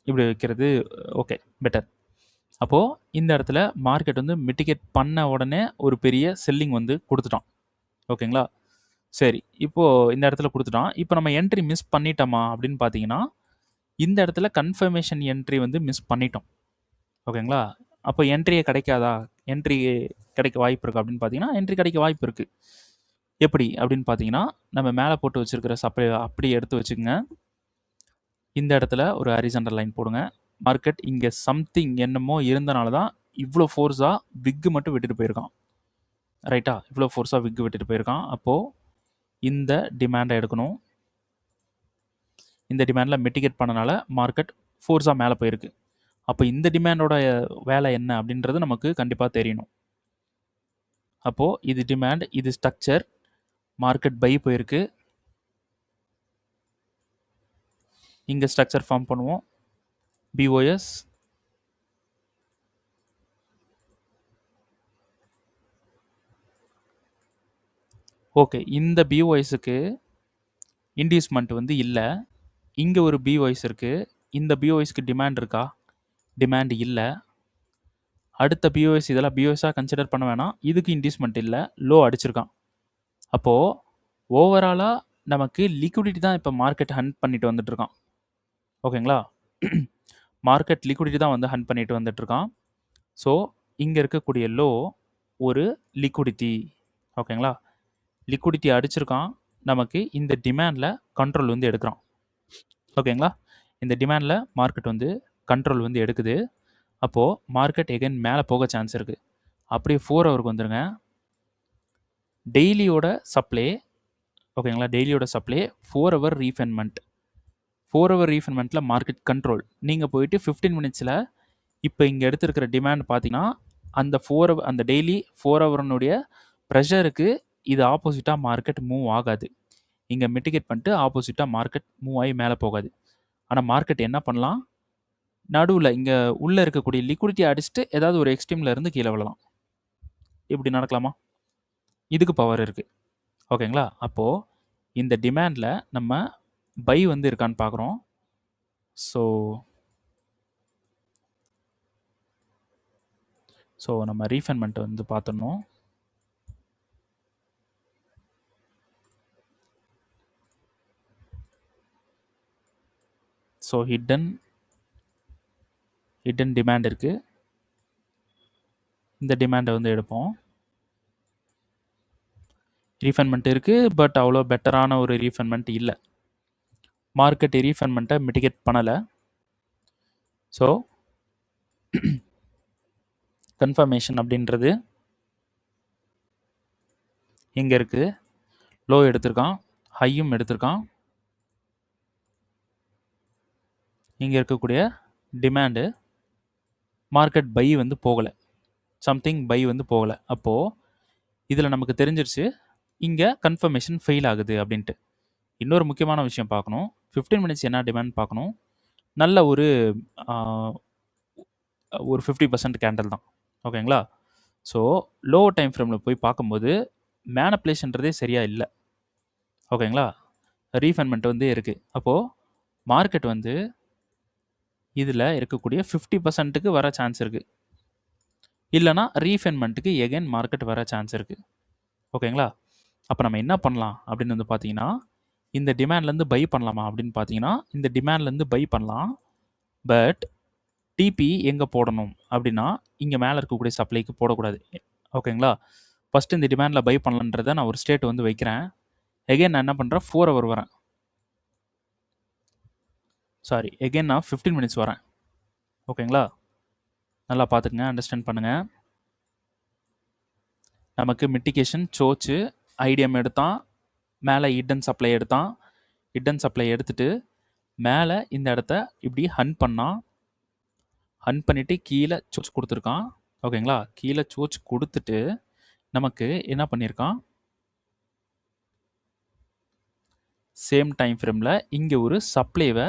இப்படி வைக்கிறது ஓகே, பெட்டர். அப்போது இந்த இடத்துல மார்க்கெட் வந்து மிட்டிகேட் பண்ண உடனே ஒரு பெரிய செல்லிங் வந்து கொடுத்துட்டான். ஓகேங்களா? சரி, இப்போது இந்த இடத்துல கொடுத்துட்டான். இப்போ நம்ம என்ட்ரி மிஸ் பண்ணிட்டோமா அப்படின்னு பார்த்தீங்கன்னா, இந்த இடத்துல கன்ஃபர்மேஷன் என்ட்ரி வந்து மிஸ் பண்ணிட்டோம். ஓகேங்களா? அப்போ என்ட்ரியே கிடைக்காதா? என்ட்ரி கிடைக்க வாய்ப்பு இருக்கா அப்படின்னு பார்த்தீங்கன்னா, என்ட்ரி கிடைக்க வாய்ப்பு இருக்குது. எப்படி அப்படின்னு பார்த்தீங்கன்னா, நம்ம மேலே போட்டு வச்சுருக்கிற சப்ளை அப்படியே எடுத்து வச்சுக்கோங்க. இந்த இடத்துல ஒரு ஹரிசாண்டல் லைன் போடுங்க. மார்க்கெட் இங்கே சம்திங் என்னமோ இருந்தனால தான் இவ்வளோ ஃபோர்ஸாக விக்கு மட்டும் விட்டுட்டு போயிருக்கான். ரைட்டா? இவ்வளோ ஃபோர்ஸாக விக்கு விட்டுட்டு போயிருக்கான். அப்போது இந்த டிமாண்டை எடுக்கணும். இந்த டிமாண்டில் மிட்டிகேட் பண்ணனால மார்க்கெட் ஃபோர்ஸாக மேலே போயிருக்கு. அப்போ இந்த டிமாண்டோட வேலை என்ன அப்படின்றது நமக்கு கண்டிப்பாக தெரியணும். அப்போது இது டிமாண்ட், இது ஸ்ட்ரக்சர், மார்க்கெட் பை போயிருக்கு. இங்கே ஸ்ட்ரக்சர் ஃபார்ம் பண்ணுவோம். POS, okay. இந்த பிஓஎஸ்க்கு இன்டியூஸ்மெண்ட் வந்து இல்லை. இங்கே ஒரு பிஓஎஸ் இருக்குது. இந்த பிஓஎஸ்க்கு டிமாண்ட் இருக்கா? டிமாண்ட் இல்லை. அடுத்த பிஓஎஸ், இதெல்லாம் பிஓஎஸாக கன்சிடர் பண்ண வேணாம். இதுக்கு இன்டியூஸ்மெண்ட் இல்லை, லோ அடிச்சிருக்கான். அப்போது ஓவராலாக நமக்கு லிக்விடிட்டி தான் இப்போ மார்க்கெட் ஹண்ட் பண்ணிட்டு வந்துட்டுருக்கான். ஓகேங்களா? மார்க்கெட் லிக்விடிட்டி தான் வந்து ஹண்ட் பண்ணிட்டு வந்துட்டுருக்கான். ஸோ இங்கே இருக்கக்கூடிய லோ ஒரு லிக்விடிட்டி. ஓகேங்களா? லிக்விடிட்டி அடிச்சிருக்கான். நமக்கு இந்த டிமாண்டில் கண்ட்ரோல் வந்து எடுக்கிறான். ஓகேங்களா? இந்த டிமாண்டில் மார்க்கெட் வந்து கண்ட்ரோல் வந்து எடுக்குது. அப்போது மார்க்கெட் எகைன் மேலே போக சான்ஸ் இருக்குது. அப்படியே 4 ஹவருக்கு வந்துடுங்க. டெய்லியோட சப்ளை, ஓகேங்களா? டெய்லியோட சப்ளை 4 ஹவர் ரீஃபைன்மெண்ட். 4 ஹவர் ரீஃபைன்மெண்ட்டில் மார்க்கெட் கண்ட்ரோல். நீங்கள் போயிட்டு 15 மினிட்ஸில் இப்போ இங்கே எடுத்துருக்கிற டிமாண்ட் பார்த்தீங்கன்னா, அந்த டெய்லி 4 ஹவர்னுடைய ப்ரெஷருக்கு இது ஆப்போசிட்டாக மார்க்கெட் மூவ் ஆகாது. இங்கே மிட்டிகேட் பண்ணிட்டு ஆப்போசிட்டாக மார்க்கெட் மூவ் ஆகி மேலே போகாது. ஆனால் மார்க்கெட் என்ன பண்ணலாம்? நடுவில் இங்கே உள்ளே இருக்கக்கூடிய லிக்விடிட்டி அடிச்சுட்டு ஏதாவது ஒரு எக்ஸ்ட்ரீமில் இருந்து கீழே விழலாம். இப்படி நடக்கலாமா? இதுக்கு பவர் இருக்குது. ஓகேங்களா? அப்போது இந்த டிமாண்டில் நம்ம பை வந்து இருக்கான்னு பார்க்குறோம். ஸோ நம்ம ரீஃபைன்மெண்ட்டை வந்து பார்த்துடணும். ஸோ ஹிடன் டிமாண்ட் இருக்குது. இந்த டிமாண்டை வந்து எடுப்போம். ரீஃபைன்மெண்ட் இருக்குது, பட் அவ்வளோ பெட்டரான ஒரு ரீஃபைன்மெண்ட் இல்லை. மார்க்கெட் ரீஃபைன்மெண்ட்டை மிட்டிகேட் பண்ணலை. ஸோ கன்ஃபர்மேஷன் அப்படின்றது இங்கே இருக்குது. லோ எடுத்திருக்கான், ஹையும் எடுத்திருக்கான். இங்கே இருக்கக்கூடிய டிமாண்டு மார்க்கெட் பை வந்து போகலை, சம்திங் பை வந்து போகலை. அப்போது இதில் நமக்கு தெரிஞ்சிருச்சு இங்கே கன்ஃபர்மேஷன் ஃபெயில் ஆகுது அப்படின்ட்டு. இன்னொரு முக்கியமான விஷயம் பார்க்கணும். 15 மினிட்ஸ் என்ன டிமாண்ட் பார்க்கணும். நல்ல ஒரு 50% கேண்டில் தான். ஓகேங்களா? ஸோ லோ டைம் ஃப்ரேமில் போய் பார்க்கும்போது மேனிப்புலேஷன்றதே சரியாக இல்லை. ஓகேங்களா? ரீஃபைன்மெண்ட் வந்து இருக்குது. அப்போது மார்க்கெட் வந்து இதில் இருக்கக்கூடிய 50%க்கு வர சான்ஸ் இருக்குது. இல்லைனா ரீஃபைன்மெண்ட்டுக்கு எகைன் மார்க்கெட் வர சான்ஸ் இருக்குது. ஓகேங்களா? அப்போ நம்ம என்ன பண்ணலாம் அப்படின்னு வந்து பார்த்தீங்கன்னா, இந்த டிமாண்ட்லேருந்து பை பண்ணலாமா அப்படின்னு பார்த்தீங்கன்னா, இந்த டிமாண்ட்லேருந்து பை பண்ணலாம். பட் டிபி எங்கே போடணும் அப்படின்னா, இங்கே மேலே இருக்கக்கூடிய சப்ளைக்கு போடக்கூடாது. ஓகேங்களா? ஃபஸ்ட்டு இந்த டிமாண்டில் பை பண்ணலன்றதை நான் ஒரு ஸ்டேட் வந்து வைக்கிறேன். எகைன் நான் என்ன பண்ணுறேன், 4 ஹவர் வரேன். சாரி, எகைன் நான் 15 மினிட்ஸ் வரேன். ஓகேங்களா? நல்லா பார்த்துக்குங்க, அண்டர்ஸ்டாண்ட் பண்ணுங்கள். நமக்கு மிட்டிகேஷன் சோச்சு ஐடிஎம் எடுத்தான், மேலே ஹிடன் சப்ளை எடுத்தான். ஹிடன் சப்ளை எடுத்துட்டு மேலே இந்த இடத்த இப்படி ஹன் பண்ணான். ஹன் பண்ணிவிட்டு கீழே சோச் கொடுத்துருக்கான். ஓகேங்களா? கீழே சோச் கொடுத்துட்டு நமக்கு என்ன பண்ணியிருக்கான், சேம் டைம் ஃப்ரேமில் இங்கே ஒரு சப்ளைவை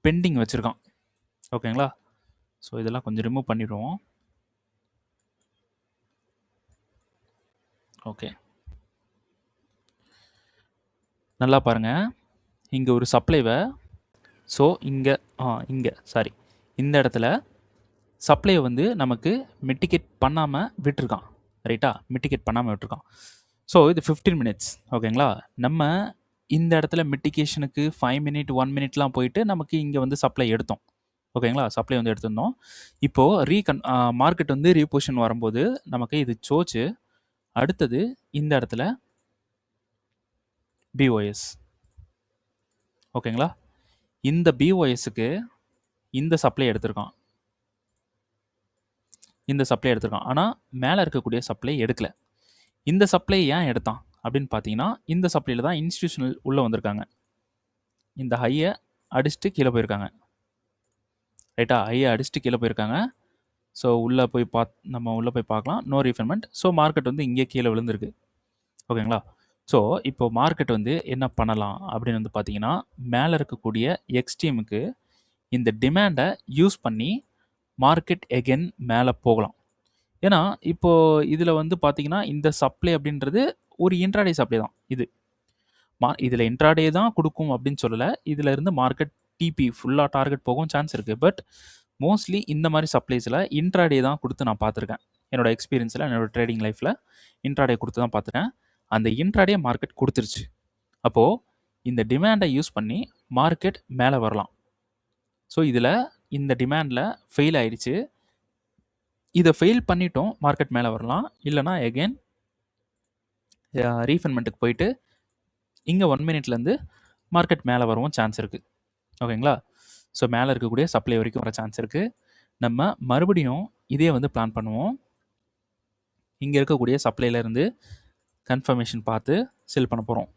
பெண்டிங் வச்சுருக்கான். ஓகேங்களா? ஸோ இதெல்லாம் கொஞ்சம் ரிமூவ் பண்ணிடுவோம். ஓகே, நல்லா பாருங்கள், இங்கே ஒரு சப்ளைவை, ஸோ இங்கே சாரி இந்த இடத்துல சப்ளையை வந்து நமக்கு மிட்டிகேட் பண்ணாமல் விட்டுருக்கான். ரைட்டா? மிட்டிகேட் பண்ணாமல் விட்டுருக்கான். ஸோ இது 15 மினிட்ஸ். ஓகேங்களா? நம்ம இந்த இடத்துல மிட்டிகேஷனுக்கு 5 மினிட் 1 மினிட்லாம் போயிட்டு நமக்கு இங்கே வந்து சப்ளை எடுத்தோம். ஓகேங்களா? சப்ளை வந்து எடுத்திருந்தோம். இப்போது மார்க்கெட் வந்து ரீபொசிஷன் வரும்போது நமக்கு இது சோச்சு, அடுத்தது இந்த இடத்துல பிஓஎஸ். ஓகேங்களா? இந்த பிஓஎஸ்க்கு இந்த சப்ளை எடுத்திருக்கான். இந்த சப்ளை எடுத்திருக்கான். ஆனால் மேலே இருக்கக்கூடிய சப்ளை எடுக்கல. இந்த சப்ளை ஏன் எடுத்தான் அப்படின்னு பார்த்தீங்கன்னா, இந்த சப்ளையில் தான் இன்ஸ்டிடியூஷனல் உள்ளே வந்திருக்காங்க. இந்த ஹையை அடிச்சுட்டு கீழே போயிருக்காங்க. ரைட்டா? ஹையை அடிச்சுட்டு கீழே போயிருக்காங்க. ஸோ உள்ளே போய் நம்ம உள்ளே போய் பார்க்கலாம். நோ ரீஃபண்ட்மெண்ட். ஸோ மார்க்கெட் வந்து இங்கே கீழே விழுந்திருக்கு. ஓகேங்களா? ஸோ இப்போ மார்க்கெட் வந்து என்ன பண்ணலாம் அப்படின்னு வந்து பார்த்தீங்கன்னா, மேலே இருக்கக்கூடிய எக்ஸ்ட்ரீமுக்கு இந்த டிமாண்டை யூஸ் பண்ணி மார்க்கெட் எகென் மேலே போகலாம். ஏன்னா இப்போது இதில் வந்து பார்த்தீங்கன்னா, இந்த சப்ளை அப்படின்றது ஒரு இன்ட்ராடே சப்ளை தான் இது. இதில் இன்ட்ராடே தான் கொடுக்கும் அப்படின்னு சொல்லலை. இதில் இருந்து மார்க்கெட் டிபி ஃபுல்லாக டார்கெட் போகவும் சான்ஸ் இருக்குது. பட் மோஸ்ட்லி இந்த மாதிரி சப்ளைஸில் இன்ட்ராடே தான் கொடுத்து நான் பார்த்துருக்கேன். என்னோடய எக்ஸ்பீரியன்ஸில், என்னோடய ட்ரேடிங் லைஃப்பில் இன்ட்ராடே கொடுத்து தான் பார்த்துருக்கேன். அந்த இன்ட்ராடே மார்க்கெட் கொடுத்துருச்சு. அப்போது இந்த டிமாண்டை யூஸ் பண்ணி மார்க்கெட் மேலே வரலாம். ஸோ இதில் இந்த டிமாண்டில் ஃபெயில் ஆயிடுச்சு. இதை ஃபெயில் பண்ணிட்டோம், மார்க்கெட் மேலே வரலாம். இல்லைனா எகெயின் ரீஃபண்ட்மெண்ட்டுக்கு போயிட்டு இங்கே 1 மினிட்லேருந்து மார்க்கெட் மேலே வரவும் சான்ஸ் இருக்குது. ஓகேங்களா? ஸோ மேலே இருக்கக்கூடிய சப்ளை வரைக்கும் வர சான்ஸ் இருக்குது. நம்ம மறுபடியும் இதே வந்து பிளான் பண்ணுவோம். இங்கே இருக்கக்கூடிய சப்ளைலேருந்து கன்ஃபர்மேஷன் பார்த்து செல் பண்ண போகிறோம்.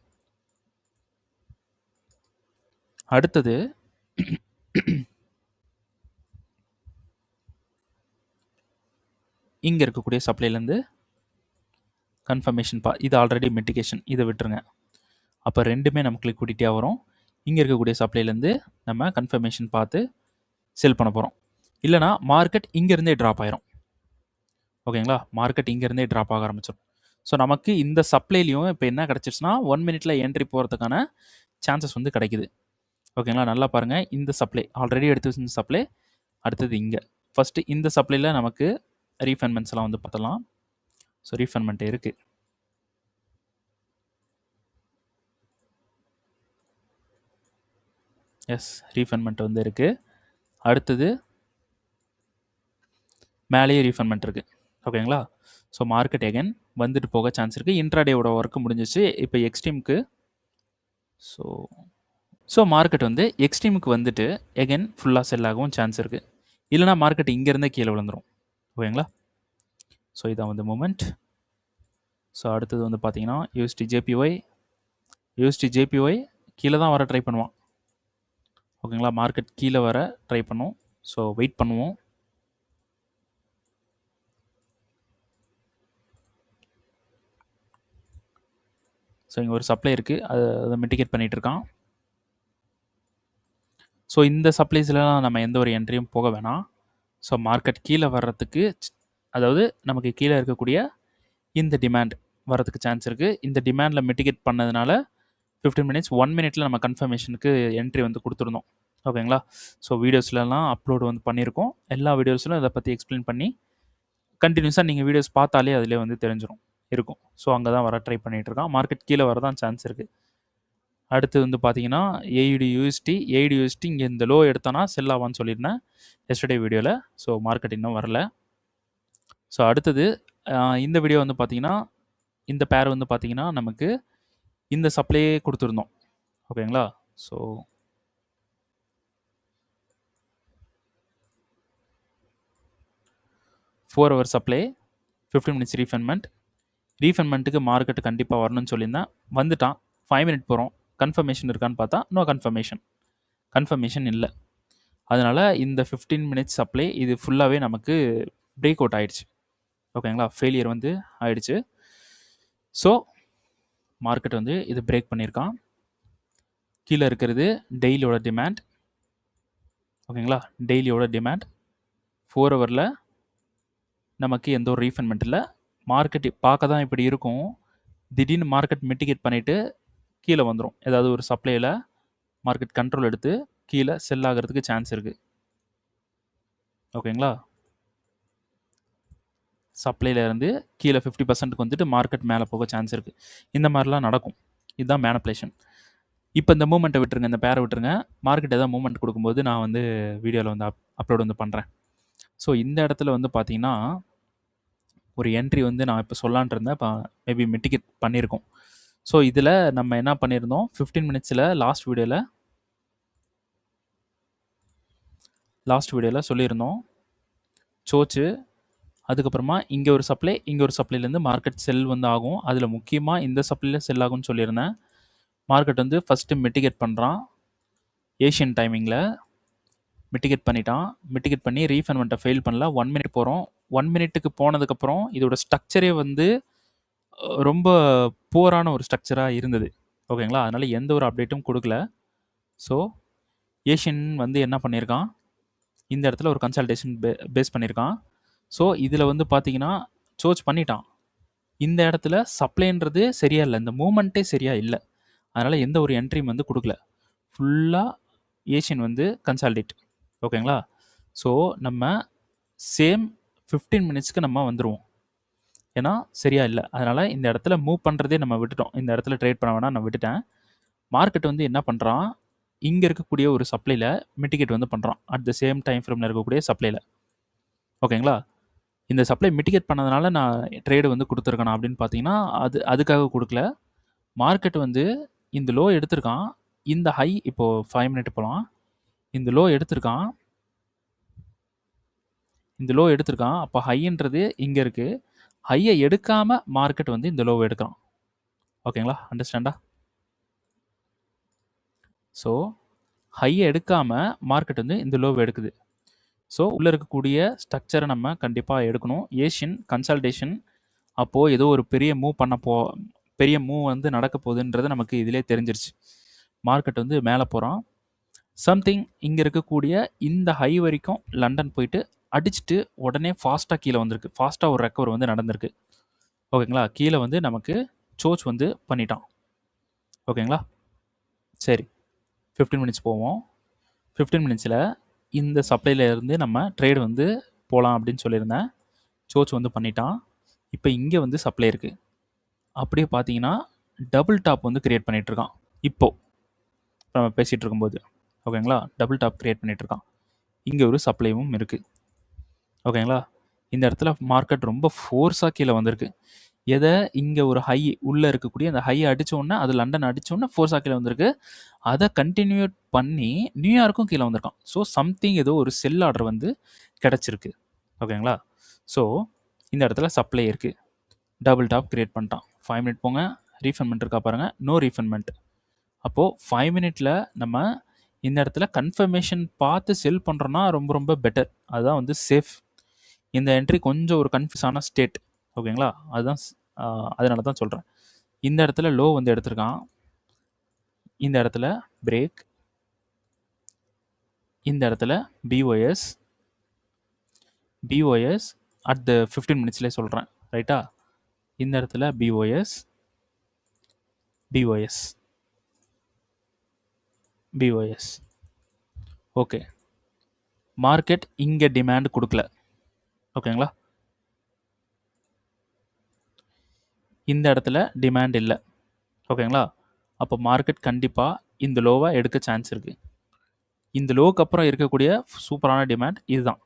அடுத்தது இங்கே இருக்கக்கூடிய சப்ளைலேருந்து கன்ஃபர்மேஷன் இது ஆல்ரெடி மிட்டிகேஷன், இதை விட்டுருங்க. அப்போ ரெண்டுமே நமக்கு லிக்விடிட்டியாக வரும். இங்கே இருக்கக்கூடிய சப்ளைலேருந்து நம்ம கன்ஃபர்மேஷன் பார்த்து செல் பண்ண போகிறோம். இல்லைனா மார்க்கெட் இங்கேருந்தே ட்ராப் ஆயிரும். ஓகேங்களா? மார்க்கெட் இங்கேருந்தே ட்ராப் ஆக ஆரம்பிச்சிடும். ஸோ நமக்கு இந்த சப்ளைலையும் இப்போ என்ன கிடச்சிருச்சுன்னா 1 மினிட்ல என்ட்ரி போகிறதுக்கான சான்சஸ் வந்து கிடைக்குது. ஓகேங்களா? நல்லா பாருங்கள், இந்த சப்ளை ஆல்ரெடி எடுத்து வச்சிருந்த சப்ளை, அடுத்தது இங்கே. ஃபஸ்ட்டு இந்த சப்ளையில் நமக்கு ரீஃபண்ட்மெண்ட்ஸ்லாம் வந்து பார்த்தலாம். ஸோ ரீஃபண்ட்மெண்ட் இருக்குது. எஸ், ரீஃபண்ட்மெண்ட் வந்து இருக்குது. அடுத்தது மேலேயே ரீஃபண்ட்மெண்ட் இருக்குது. ஓகேங்களா? ஸோ மார்க்கெட் எகன் வந்துட்டு போக சான்ஸ் இருக்குது. இன்ட்ராடேவோட ஒர்க்கு முடிஞ்சிச்சு. இப்போ எக்ஸ்ட்ரீமுக்கு ஸோ மார்க்கெட் வந்து எக்ஸ்ட்ரீமுக்கு வந்துட்டு எகென் ஃபுல்லாக செல் ஆகவும் சான்ஸ் இருக்குது. இல்லைனா மார்க்கெட் இங்கேருந்தே கீழே விழுந்துடும். ஓகேங்களா? ஸோ இதான் வந்து மூமெண்ட். ஸோ அடுத்தது வந்து பார்த்தீங்கன்னா யூஎஸ்டி ஜேபிஒய் கீழே தான் வர ட்ரை பண்ணுவான். ஓகேங்களா? மார்க்கெட் கீழே வர ட்ரை பண்ணுவோம். ஸோ வெயிட் பண்ணுவோம். ஸோ இங்கே ஒரு சப்ளை இருக்குது, அதை மிட்டிகேட் பண்ணிகிட்டு இருக்கான். ஸோ இந்த சப்ளைஸ்லாம் நம்ம எந்த ஒரு என்ட்ரியும் போக வேணாம். ஸோ மார்க்கெட் கீழே வர்றதுக்கு, அதாவது நமக்கு கீழே இருக்கக்கூடிய இந்த டிமாண்ட் வரதுக்கு சான்ஸ் இருக்குது. இந்த டிமாண்டில் மிட்டிகேட் பண்ணதுனால 15 மினிட்ஸ் 1 மினிட்ல நம்ம கன்ஃபர்மேஷனுக்கு என்ட்ரி வந்து கொடுத்துருந்தோம். ஓகேங்களா? ஸோ வீடியோஸ்லாம் அப்லோடு வந்து பண்ணியிருக்கோம். எல்லா வீடியோஸ்லையும் இதை பற்றி எக்ஸ்பிளைன் பண்ணி கண்டினியூஸாக நீங்கள் வீடியோஸ் பார்த்தாலே அதிலே வந்து தெரிஞ்சிடும் இருக்கும். ஸோ அங்கே தான் வர ட்ரை பண்ணிகிட்டு இருக்கான். மார்க்கெட் கீழே வரதான் சான்ஸ் இருக்குது. அடுத்து வந்து பார்த்தீங்கன்னா ஏயுடி யூஎஸ்டி இங்கே இந்த லோ எடுத்தோன்னா செல் ஆவான்னு சொல்லியிருந்தேன் எஸ்டர்டே வீடியோவில். ஸோ மார்க்கெட் இன்னும் வரல. ஸோ அடுத்தது இந்த வீடியோ வந்து பார்த்தீங்கன்னா இந்த பேர் வந்து பார்த்தீங்கன்னா நமக்கு இந்த சப்ளையே கொடுத்துருந்தோம். ஓகேங்களா? ஸோ 4 ஹவர் சப்ளை, 15 மினிட்ஸ் ரீஃபண்ட்மெண்ட்டுக்கு மார்க்கெட் கண்டிப்பாக வரணும்னு சொல்லியிருந்தேன். வந்துட்டான். 5 மினிட் போகிறோம். கன்ஃபர்மேஷன் இருக்கான்னு பார்த்தா நோ கன்ஃபர்மேஷன் இல்லை. அதனால் இந்த 15 மினிட்ஸ் சப்ளை இது ஃபுல்லாகவே நமக்கு பிரேக் அவுட் ஆகிடுச்சு. ஓகேங்களா? ஃபெயிலியர் வந்து ஆயிடுச்சு. ஸோ மார்க்கெட் வந்து இது பிரேக் பண்ணியிருக்கான். கீழே இருக்கிறது டெய்லியோட டிமாண்ட். ஓகேங்களா? டெய்லியோட டிமாண்ட் 4 ஹவரில் நமக்கு எந்த ஒரு ரீஃபண்ட்மெண்ட் இல்லை. மார்க்கெட் பார்க்க தான் இப்படி இருக்கும். திடீர்னு மார்க்கெட் மிட்டிகேட் பண்ணிவிட்டு கீழே வந்துடும். ஏதாவது ஒரு சப்ளையில் மார்க்கெட் கண்ட்ரோல் எடுத்து கீழே செல் ஆகிறதுக்கு சான்ஸ் இருக்குது. ஓகேங்களா? சப்ளைலேருந்து கீழே 50%க்கு வந்துட்டு மார்க்கெட் மேலே போக சான்ஸ் இருக்குது. இந்த மாதிரிலாம் நடக்கும். இதுதான் மேனிப்புலேஷன். இப்போ இந்த மூமெண்ட்டை விட்டுருங்க, இந்த பேரை விட்டுருங்க. மார்க்கெட் ஏதாவது மூமெண்ட் கொடுக்கும்போது நான் வந்து வீடியோவில் வந்து அப்லோட் வந்து பண்ணுறேன். ஸோ இந்த இடத்துல வந்து பார்த்தீங்கன்னா ஒரு என்ட்ரி வந்து நான் இப்போ சொல்லான்ட்டு இருந்தேன். இப்போ மேபி மிட்டிகேட் பண்ணியிருக்கோம். ஸோ இதில் நம்ம என்ன பண்ணியிருந்தோம் 15 மினிட்ஸில் லாஸ்ட் வீடியோவில் சொல்லியிருந்தோம். சோச்சு அதுக்கப்புறமா இங்கே ஒரு சப்ளை, இங்கே ஒரு சப்ளைலேருந்து மார்க்கெட் செல் வந்து ஆகும். அதில் முக்கியமாக இந்த சப்ளையில் செல் ஆகும்னு சொல்லியிருந்தேன். மார்க்கெட் வந்து ஃபஸ்ட்டு மிட்டிகேட் பண்ணுறான். ஏஷியன் டைமிங்கில் மிட்டிகேட் பண்ணிட்டான். மிட்டிகேட் பண்ணி ரீஃபண்ட்மெண்ட்டை ஃபெயில் பண்ணல. 1 மினிட் போகிறோம். 1 மினிட்டுக்கு போனதுக்கப்புறம் இதோட ஸ்ட்ரக்சரே வந்து ரொம்ப புவரான ஒரு ஸ்ட்ரக்சராக இருந்தது. ஓகேங்களா? அதனால் எந்த ஒரு அப்டேட்டும் கொடுக்கல. ஸோ ஏஷியன் வந்து என்ன பண்ணியிருக்கான், இந்த இடத்துல ஒரு கன்சல்டேஷன் பேஸ் பண்ணியிருக்கான். ஸோ இதில் வந்து பார்த்தீங்கன்னா சோச் பண்ணிட்டான். இந்த இடத்துல சப்ளைன்றது சரியாக இல்லை, இந்த மூமெண்ட்டே சரியாக இல்லை. அதனால் எந்த ஒரு என்ட்ரியும் வந்து கொடுக்கல. ஃபுல்லாக ஏஷியன் வந்து கன்சால்டேட். ஓகேங்களா? ஸோ நம்ம சேம் 15 மினிட்ஸ்க்கு நம்ம வந்துடுவோம். ஏன்னா சரியாக இல்லை. அதனால் இந்த இடத்துல மூவ் பண்ணுறதே நம்ம விட்டுட்டோம். இந்த இடத்துல ட்ரேட் பண்ண வேணாம், நான் விட்டுட்டேன். மார்க்கெட் வந்து என்ன பண்ணுறான், இங்கே இருக்கக்கூடிய ஒரு சப்ளையில் மிட்டிகேட் வந்து பண்ணுறான். அட் த சேம் டைம் ஃப்ரேமில் இருக்கக்கூடிய சப்ளையில். ஓகேங்களா? இந்த சப்ளை மிட்டிகேட் பண்ணதுனால நான் ட்ரேடு வந்து கொடுத்துருக்கேனா அப்படின்னு பார்த்தீங்கன்னா அதுக்காக கொடுக்கல. மார்க்கெட் வந்து இந்த லோ எடுத்திருக்கான். இந்த ஹை இப்போது 5 மினிட் போகலாம். இந்த லோ எடுத்திருக்கான். அப்போ ஹைன்றது இங்கே இருக்குது. ஹையை எடுக்காமல் மார்க்கெட் வந்து இந்த லோவை எடுக்கிறான். ஓகேங்களா? அண்டர்ஸ்டாண்டா? ஸோ ஹையை எடுக்காமல் மார்க்கெட் வந்து இந்த லோவை எடுக்குது. ஸோ உள்ளே இருக்கக்கூடிய ஸ்ட்ரக்சரை நம்ம கண்டிப்பாக எடுக்கணும். ஏஷியன் கன்சல்டேஷன் அப்போது ஏதோ ஒரு பெரிய மூவ் வந்து நடக்க போகுதுன்றது நமக்கு இதிலே தெரிஞ்சிருச்சு. மார்க்கெட் வந்து மேலே போகிறான். சம்திங் இங்கே இருக்கக்கூடிய இந்த ஹை வரைக்கும் லண்டன் போயிட்டு அடிச்சுட்டு உடனே ஃபாஸ்ட்டாக கீழே வந்திருக்கு. ஃபாஸ்ட்டாக ஒரு ரெக்கவர் வந்து நடந்திருக்கு. ஓகேங்களா? கீழே வந்து நமக்கு சோச் வந்து பண்ணிட்டான். ஓகேங்களா? சரி, 15 மினிட்ஸ் போவோம். 15 மினிட்ஸில் இந்த சப்ளையில் இருந்து நம்ம ட்ரேடு வந்து போகலாம் அப்படின்னு சொல்லியிருந்தேன். சோச் வந்து பண்ணிட்டான். இப்போ இங்கே வந்து சப்ளை இருக்குது. அப்படியே பார்த்தீங்கன்னா டபுள் டாப் வந்து க்ரியேட் பண்ணிகிட்ருக்கான். இப்போது நம்ம பேசிகிட்டு இருக்கும்போது ஓகேங்களா, டபுள் டாப் க்ரியேட் பண்ணிகிட்ருக்கான். இங்கே ஒரு சப்ளைவும் இருக்குது. ஓகேங்களா? இந்த இடத்துல மார்க்கெட் ரொம்ப ஃபோர்ஸாக கீழே வந்திருக்கு. எதை இங்கே ஒரு ஹை உள்ளே இருக்கக்கூடிய அந்த ஹை அடித்தோடனே அது லண்டன் அடித்தோடனே ஃபோர்ஸாக கீழே வந்திருக்கு. அதை கண்டினியூ பண்ணி நியூயார்க்கும் கீழே வந்திருக்கான். ஸோ சம்திங் ஏதோ ஒரு செல் ஆர்டர் வந்து கிடச்சிருக்கு. ஓகேங்களா? ஸோ இந்த இடத்துல சப்ளை இருக்குது. டபுள் டாப் க்ரியேட் பண்ணிட்டான். 5 மினிட் போங்க. ரீஃபண்ட்மெண்ட் இருக்கா பாருங்கள். நோ ரீஃபண்ட்மெண்ட். அப்போது 5 மினிட்ல நம்ம இந்த இடத்துல கன்ஃபர்மேஷன் பார்த்து செல் பண்ணுறோன்னா ரொம்ப ரொம்ப பெட்டர். அதுதான் வந்து சேஃப். இந்த என்ட்ரி கொஞ்சம் ஒரு கன்ஃபியூஸான ஸ்டேட். ஓகேங்களா? அதுதான் அதனால தான் சொல்கிறேன். இந்த இடத்துல லோ வந்து எடுத்திருக்கான். இந்த இடத்துல பிரேக். இந்த இடத்துல பிஓஎஸ் அட் த 15 மினிட்ஸ்லேயே சொல்கிறேன். ரைட்டா? இந்த இடத்துல பிஓஎஸ் ஓகே. மார்க்கெட் இங்கே டிமாண்ட் கொடுக்கல. ஓகேங்களா? இந்த இடத்துல டிமாண்ட் இல்லை. ஓகேங்களா? அப்போ மார்க்கெட் கண்டிப்பாக இந்த லோவை எடுக்க சான்ஸ் இருக்குது. இந்த லோவுக்கு அப்புறம் இருக்கக்கூடிய சூப்பரான டிமாண்ட் இதுதான்.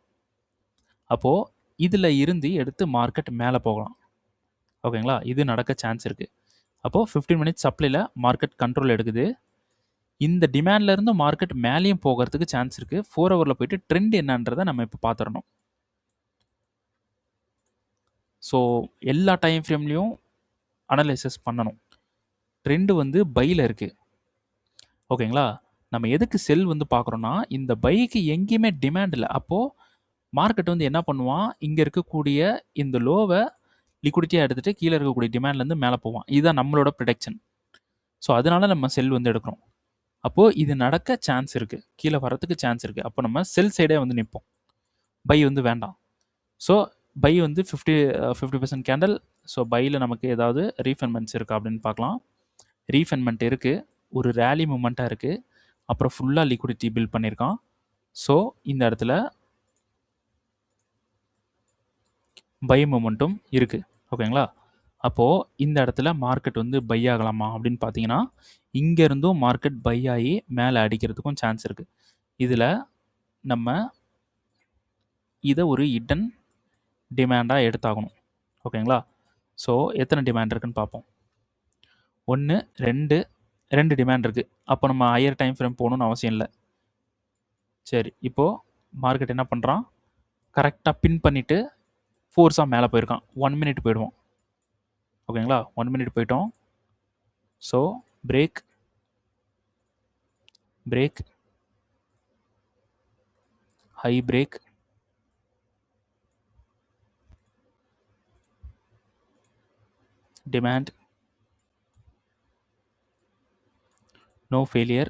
அப்போது இதில் இருந்து எடுத்து மார்க்கெட் மேலே போகலாம். ஓகேங்களா? இது நடக்க சான்ஸ் இருக்குது. அப்போது 15 மினிட்ஸ் சப்ளையில் மார்க்கெட் கண்ட்ரோல் எடுக்குது. இந்த டிமாண்ட்லேருந்து மார்க்கெட் மேலேயும் போகிறதுக்கு சான்ஸ் இருக்குது. 4 ஹவரில் போயிட்டு ட்ரெண்ட் என்னன்றதை நம்ம இப்போ பார்த்துடணும். ஸோ எல்லா டைம் ஃப்ரேம்லேயும் அனலைசிஸ் பண்ணணும். ட்ரெண்டு வந்து பையில் இருக்குது. ஓகேங்களா? நம்ம எதுக்கு செல் வந்து பார்க்குறோன்னா, இந்த பைக்கு எங்கேயுமே டிமாண்ட் இல்லை. அப்போது மார்க்கெட் வந்து என்ன பண்ணுவான், இங்கே இருக்கக்கூடிய இந்த லோவை லிக்விடிட்டியாக எடுத்துகிட்டு கீழே இருக்கக்கூடிய டிமாண்ட்லேருந்து மேலே போவான். இதுதான் நம்மளோட ப்ரிடிக்ஷன். ஸோ அதனால நம்ம செல் வந்து எடுக்கிறோம். அப்போது இது நடக்க சான்ஸ் இருக்குது. கீழே வரத்துக்கு சான்ஸ் இருக்குது. அப்போ நம்ம செல் சைடே வந்து நிற்போம். பை வந்து வேண்டாம். ஸோ பை வந்து 50% கேண்டல். ஸோ பையில் நமக்கு ஏதாவது ரீஃபைன்மெண்ட்ஸ் இருக்கா அப்படின்னு பார்க்கலாம். ரீஃபைன்மெண்ட் இருக்குது. ஒரு ரேலி மூமெண்ட்டாக இருக்குது. அப்புறம் ஃபுல்லாக லிக்விடிட்டி பில்ட் பண்ணியிருக்கான். ஸோ இந்த இடத்துல பை மூமெண்ட்டும் இருக்குது. ஓகேங்களா? அப்போது இந்த இடத்துல மார்க்கெட் வந்து பை ஆகலாமா அப்படின்னு பார்த்தீங்கன்னா, இங்கேருந்தும் மார்க்கெட் பை ஆகி மேலே அடிக்கிறதுக்கும் சான்ஸ் இருக்குது. இதில் நம்ம இதை ஒரு ஹிடன் டிமாண்டாக எடுத்தாகணும். ஓகேங்களா? ஸோ எத்தனை டிமாண்ட் இருக்குன்னு பார்ப்போம். 1, 2 டிமாண்ட் இருக்குது. அப்போ நம்ம ஹையர் டைம் ஃப்ரேம் போகணுன்னு அவசியம் இல்லை. சரி, இப்போது மார்க்கெட் என்ன பண்ணுறான், கரெக்டாக பின் பண்ணிவிட்டு ஃபோர்ஸாக மேலே போயிருக்கான். 1 மினிட் போயிடுவோம். ஓகேங்களா? 1 மினிட் போயிட்டோம். So break, break, high break, demand, no failure,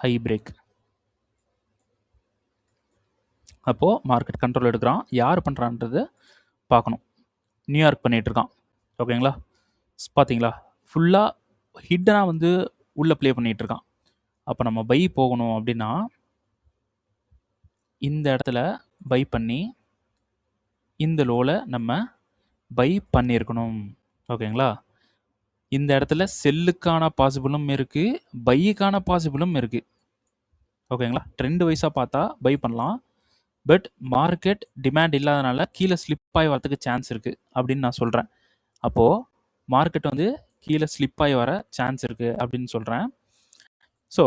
high break. அப்போது மார்க்கெட் கண்ட்ரோல் எடுக்கிறான். யார் பண்ணுறான்றது பார்க்கணும். நியூயார்க் பண்ணிகிட்ருக்கான். ஓகேங்களா? பார்த்தீங்களா? ஃபுல்லாக ஹிட்டனாக வந்து உள்ளே ப்ளே பண்ணிகிட்ருக்கான். அப்போ நம்ம பை போகணும் அப்படின்னா இந்த இடத்துல பை பண்ணி இந்த லோவில் நம்ம பை பண்ணியிருக்கணும். ஓகேங்களா? இந்த இடத்துல செல்லுக்கான பாசிபிளும் இருக்குது, பையுக்கான பாசிபிளும் இருக்குது. ஓகேங்களா? ட்ரெண்ட் வைஸாக பார்த்தா பை பண்ணலாம். பட் மார்க்கெட் டிமாண்ட் இல்லாதனால கீழே ஸ்லிப் ஆகி வரத்துக்கு சான்ஸ் இருக்குது அப்படின்னு நான் சொல்கிறேன். அப்போது மார்க்கெட் வந்து கீழே ஸ்லிப் ஆகி வர சான்ஸ் இருக்குது அப்படின்னு சொல்கிறேன். ஸோ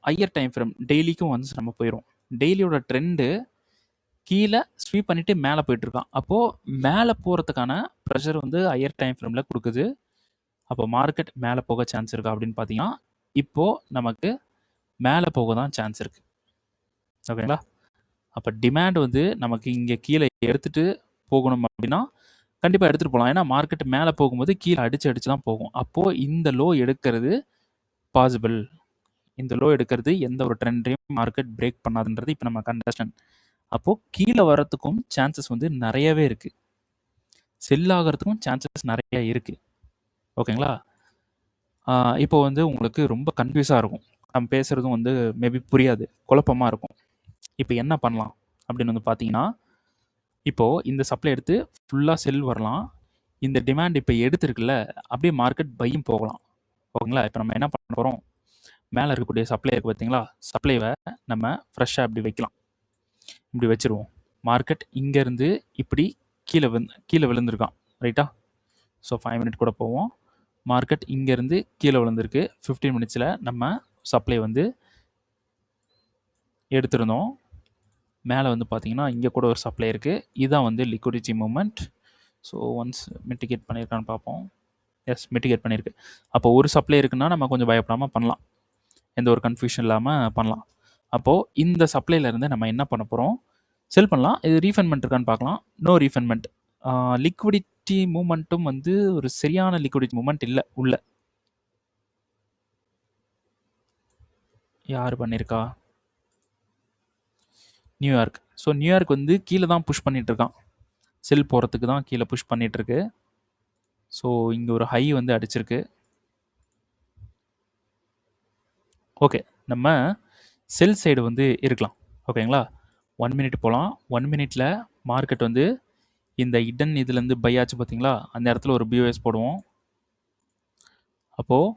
ஹையர் டைம் ஃப்ரேம் டெய்லிக்கும் வந்து நம்ம போயிடும். டெய்லியோட ட்ரெண்டு கீழே ஸ்வீப் பண்ணிவிட்டு மேலே போயிட்டுருக்கான். அப்போது மேலே போகிறதுக்கான ப்ரெஷர் வந்து ஹையர் டைம் ஃப்ரேமில் கொடுக்குது. அப்போ மார்க்கெட் மேலே போக சான்ஸ் இருக்கா அப்படின்னு பார்த்தீங்கன்னா, இப்போது நமக்கு மேலே போக தான் சான்ஸ் இருக்குது. ஓகேங்களா? அப்போ டிமாண்ட் வந்து நமக்கு இங்கே கீழே எடுத்துகிட்டு போகணும் அப்படின்னா கண்டிப்பாக எடுத்துகிட்டு போகலாம். ஏன்னா மார்க்கெட் மேலே போகும்போது கீழே அடித்து தான் போகும். அப்போது இந்த லோ எடுக்கிறது பாசிபிள். இந்த லோ எடுக்கிறது எந்த ஒரு ட்ரெண்டையும் மார்க்கெட் பிரேக் பண்ணாதுன்றது இப்போ நம்ம கண்டஸ்டன். அப்போது கீழே வரத்துக்கும் சான்சஸ் வந்து நிறையவே இருக்குது. செல் ஆகிறதுக்கும் சான்சஸ் நிறைய இருக்குது. ஓகேங்களா? இப்போ வந்து உங்களுக்கு ரொம்ப கன்ஃபியூஸாக இருக்கும். நம்ம பேசுகிறதும் வந்து மேபி புரியாது, குழப்பமாக இருக்கும். இப்போ என்ன பண்ணலாம் அப்படின்னு வந்து பார்த்தீங்கன்னா, இப்போது இந்த சப்ளை எடுத்து ஃபுல்லாக செல் வரலாம். இந்த டிமாண்ட் இப்போ எடுத்துருக்குல்ல, அப்படியே மார்க்கெட் பையும் போகலாம். ஓகேங்களா? இப்போ நம்ம என்ன பண்ண போகிறோம், மேலே இருக்கக்கூடிய சப்ளை இருக்குது பார்த்தீங்களா, சப்ளைவை நம்ம ஃப்ரெஷ்ஷாக இப்படி வைக்கலாம். இப்படி வச்சுருவோம். மார்க்கெட் இங்கேருந்து இப்படி கீழே விழுந்திருக்கான். ரைட்டா? ஸோ 5 மினிட் கூட போவோம். மார்க்கெட் இங்கேருந்து கீழே விழுந்திருக்கு. 15 மினிட்ஸில் நம்ம சப்ளை வந்து எடுத்திருந்தோம். மேலே வந்து பார்த்தீங்கன்னா இங்கே கூட ஒரு சப்ளை இருக்குது. இதுதான் வந்து liquidity moment. So once mitigate பண்ணியிருக்கான்னு பார்ப்போம். எஸ், மிட்டிகேட் பண்ணியிருக்கு. அப்போ ஒரு சப்ளை இருக்குன்னா நம்ம கொஞ்சம் பயப்படாமல் பண்ணலாம். எந்த ஒரு கன்ஃபியூஷன் இல்லாமல் பண்ணலாம். அப்போது இந்த சப்ளைலேருந்து நம்ம என்ன பண்ண போகிறோம், செல் பண்ணலாம். இது ரீஃபண்ட்மெண்ட் இருக்கான்னு பார்க்கலாம். நோ ரீஃபண்ட்மெண்ட். லிக்விடிட்டி மூமெண்ட்டும் வந்து ஒரு சரியான லிக்விடிட்டி மூமெண்ட் இல்லை உள்ள. யார் பண்ணியிருக்கா, நியூயார்க். ஸோ நியூயார்க் வந்து கீழே தான் புஷ் பண்ணிகிட்ருக்கான். செல் போகிறதுக்கு தான் கீழே புஷ் பண்ணிகிட்ருக்கு. ஸோ இங்கே ஒரு ஹை வந்து அடிச்சிருக்கு. ஓகே, நம்ம செல் சைடு வந்து இருக்கலாம். ஓகேங்களா? 1 மினிட் போகலாம். 1 மினிட்ல மார்க்கெட் வந்து இந்த ஹிடன் இதுலேருந்து பை ஆச்சு பார்த்தீங்களா, அந்த இடத்துல ஒரு பிஓஎஸ் போடுவோம். அப்போது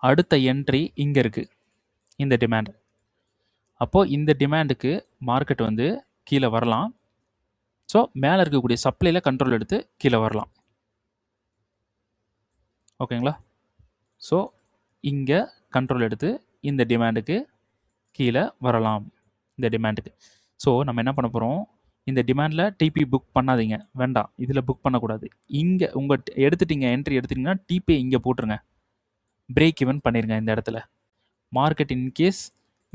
அடுத்த என்ட்ரி இங்கே இருக்குது, இந்த டிமாண்ட். அப்போது இந்த டிமாண்டுக்கு மார்க்கெட் வந்து கீழே வரலாம். ஸோ மேலே இருக்கக்கூடிய சப்ளையில் கண்ட்ரோல் எடுத்து கீழே வரலாம். ஓகேங்களா? ஸோ இங்கே கண்ட்ரோல் எடுத்து இந்த டிமாண்டுக்கு கீழே வரலாம், இந்த டிமாண்டுக்கு. ஸோ நம்ம என்ன பண்ண போகிறோம், இந்த டிமாண்டில் டிபி புக் பண்ணாதீங்க, வேண்டாம். இதில் புக் பண்ணக்கூடாது. இங்கே உங்கள் எடுத்துட்டீங்க, என்ட்ரி எடுத்துட்டிங்கன்னா டிபி இங்கே போட்டுருங்க, பிரேக் ஈவன் பண்ணிடுங்க இந்த இடத்துல. மார்க்கெட் இன்கேஸ்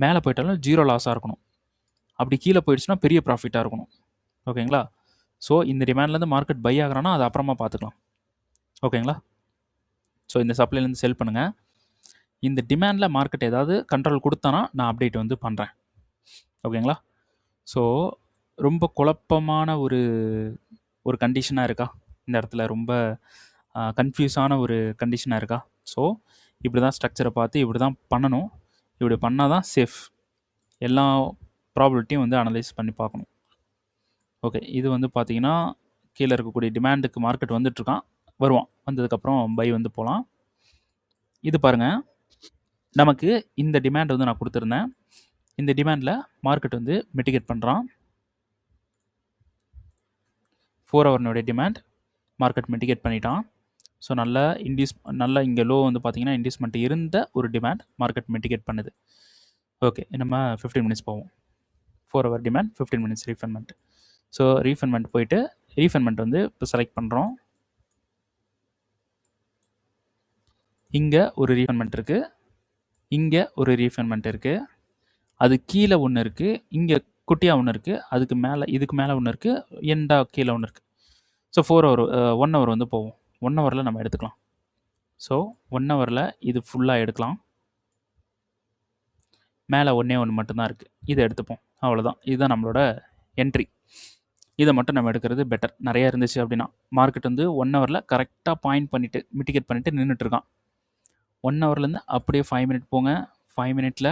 மேலே போயிட்டாலும் ஜீரோ லாஸாக இருக்கணும், அப்படி கீழே போயிடுச்சுன்னா பெரிய ப்ராஃபிட்டாக இருக்கணும். ஓகேங்களா? ஸோ இந்த டிமாண்ட்லேருந்து மார்க்கெட் பை ஆகிறான்னா அது அப்புறமா பார்த்துக்கலாம். ஓகேங்களா? ஸோ இந்த சப்ளைலேருந்து செல் பண்ணுங்கள். இந்த டிமாண்டில் மார்க்கெட் ஏதாவது கண்ட்ரோல் கொடுத்தானா நான் அப்டேட் வந்து பண்ணுறேன். ஓகேங்களா? ஸோ ரொம்ப குழப்பமான ஒரு கண்டிஷனாக இருக்கா இந்த இடத்துல? ரொம்ப கன்ஃபியூஸான ஒரு கண்டிஷனாக இருக்கா? ஸோ இப்படி தான் ஸ்ட்ரக்சரை பார்த்து இப்படி தான் பண்ணணும், இப்படி பண்ணால் தான் சேஃப். எல்லா ப்ராபபிலிட்டியும் வந்து அனலைஸ் பண்ணி பார்க்கணும். ஓகே, இது வந்து பார்த்தீங்கன்னா கீழே இருக்கக்கூடிய டிமாண்டுக்கு மார்க்கெட் வந்துட்டுருக்கான், வருவான், வந்ததுக்கப்புறம் பை வந்து போகலாம். இது பாருங்கள், நமக்கு இந்த டிமாண்ட் வந்து நான் கொடுத்துருந்தேன். இந்த டிமாண்டில் மார்க்கெட் வந்து மிட்டிகேட் பண்ணுறான். 4 ஹவர்னுடைய டிமாண்ட் மார்க்கெட் மிட்டிகேட் பண்ணிட்டான். ஸோ நல்ல இங்கே லோ வந்து பார்த்தீங்கன்னா இன்டியூஸ்மெண்ட் இருந்த ஒரு டிமாண்ட் மார்க்கெட் மிட்டிகேட் பண்ணுது. ஓகே, நம்ம 15 மினிட்ஸ் போவோம். 4 ஹவர் டிமாண்ட், 15 மினிட்ஸ் ரீஃபண்ட்மெண்ட். ஸோ ரீஃபண்ட்மெண்ட் போயிட்டு ரீஃபண்ட்மெண்ட் வந்து இப்போ செலக்ட் பண்ணுறோம். இங்கே ஒரு ரீஃபண்ட்மெண்ட் இருக்குது, இங்கே ஒரு ரீஃபண்ட்மெண்ட் இருக்குது, அது கீழே ஒன்று இருக்குது, இங்கே குட்டியாக ஒன்று இருக்குது, அதுக்கு மேலே இதுக்கு மேலே ஒன்று இருக்குது, எண்டாக கீழே ஒன்று இருக்குது. ஸோ 4 ஹவர் 1 ஹவர் வந்து போவோம். 1 ஹவரில் நம்ம எடுத்துக்கலாம். ஸோ 1 ஹவரில் இது ஃபுல்லாக எடுக்கலாம். மேலே ஒன்றே ஒன்று மட்டும்தான் இருக்குது, இதை எடுத்துப்போம். அவ்வளோதான், இதுதான் நம்மளோட என்ட்ரி. இதை மட்டும் நம்ம எடுக்கிறது பெட்டர். நிறையா இருந்துச்சு அப்படின்னா மார்க்கெட் வந்து 1 ஹவரில் கரெக்டாக பாயிண்ட் பண்ணிவிட்டு மிட்டிகேட் பண்ணிவிட்டு நின்றுட்டுருக்கான். 1 ஹவர்லேருந்து அப்படியே 5 மினிட் போங்க. 5 மினிட்டில்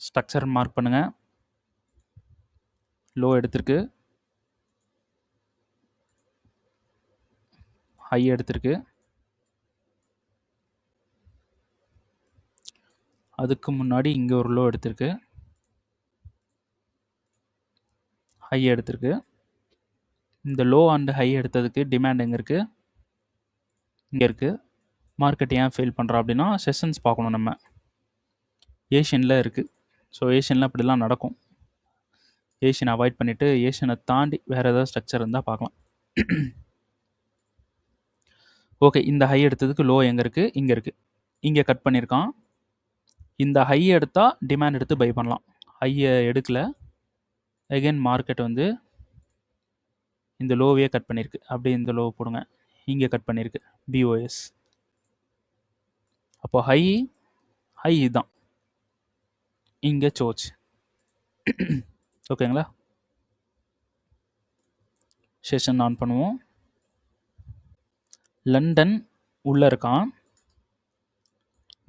ஸ்ட்ரக்சர் மார்க் பண்ணுங்கள். லோ எடுத்திருக்கு, ஹை எடுத்திருக்கு, அதுக்கு முன்னாடி இங்கே ஒரு லோ எடுத்திருக்கு, ஹை எடுத்திருக்கு. இந்த லோ அண்ட் ஹை எடுத்ததுக்கு டிமாண்ட் எங்கே இருக்குது, இங்கே இருக்குது. மார்க்கெட் ஏன் ஃபெயில் பண்ணுறோம் அப்படின்னா செஷன்ஸ் பார்க்கணும் நம்ம. ஏஷியனில் இருக்குது. ஸோ ஏஷியனில் அப்படிலாம் நடக்கும். ஏஷியனை அவாய்ட் பண்ணிவிட்டு ஏஷியனை தாண்டி வேறு ஏதாவது ஸ்ட்ரக்சர் இருந்தால் பார்க்கலாம். ஓகே, இந்த ஹை எடுத்ததுக்கு லோ எங்கே இருக்குது, இங்கே இருக்குது, இங்கே கட் பண்ணியிருக்கான். இந்த ஹை எடுத்தால் டிமாண்ட் எடுத்து பை பண்ணலாம். ஹையை எடுக்கலை, அகெயின் மார்க்கெட் வந்து இந்த லோவையே கட் பண்ணியிருக்கு. அப்படியே இந்த லோ போடுங்க, இங்கே கட் பண்ணியிருக்கு பிஓஎஸ். அப்போ ஹை இதுதான், இங்கே சோச். ஓகேங்களா? செஷன் ஆன் பண்ணுவோம். லண்டன் உள்ளே இருக்கான்,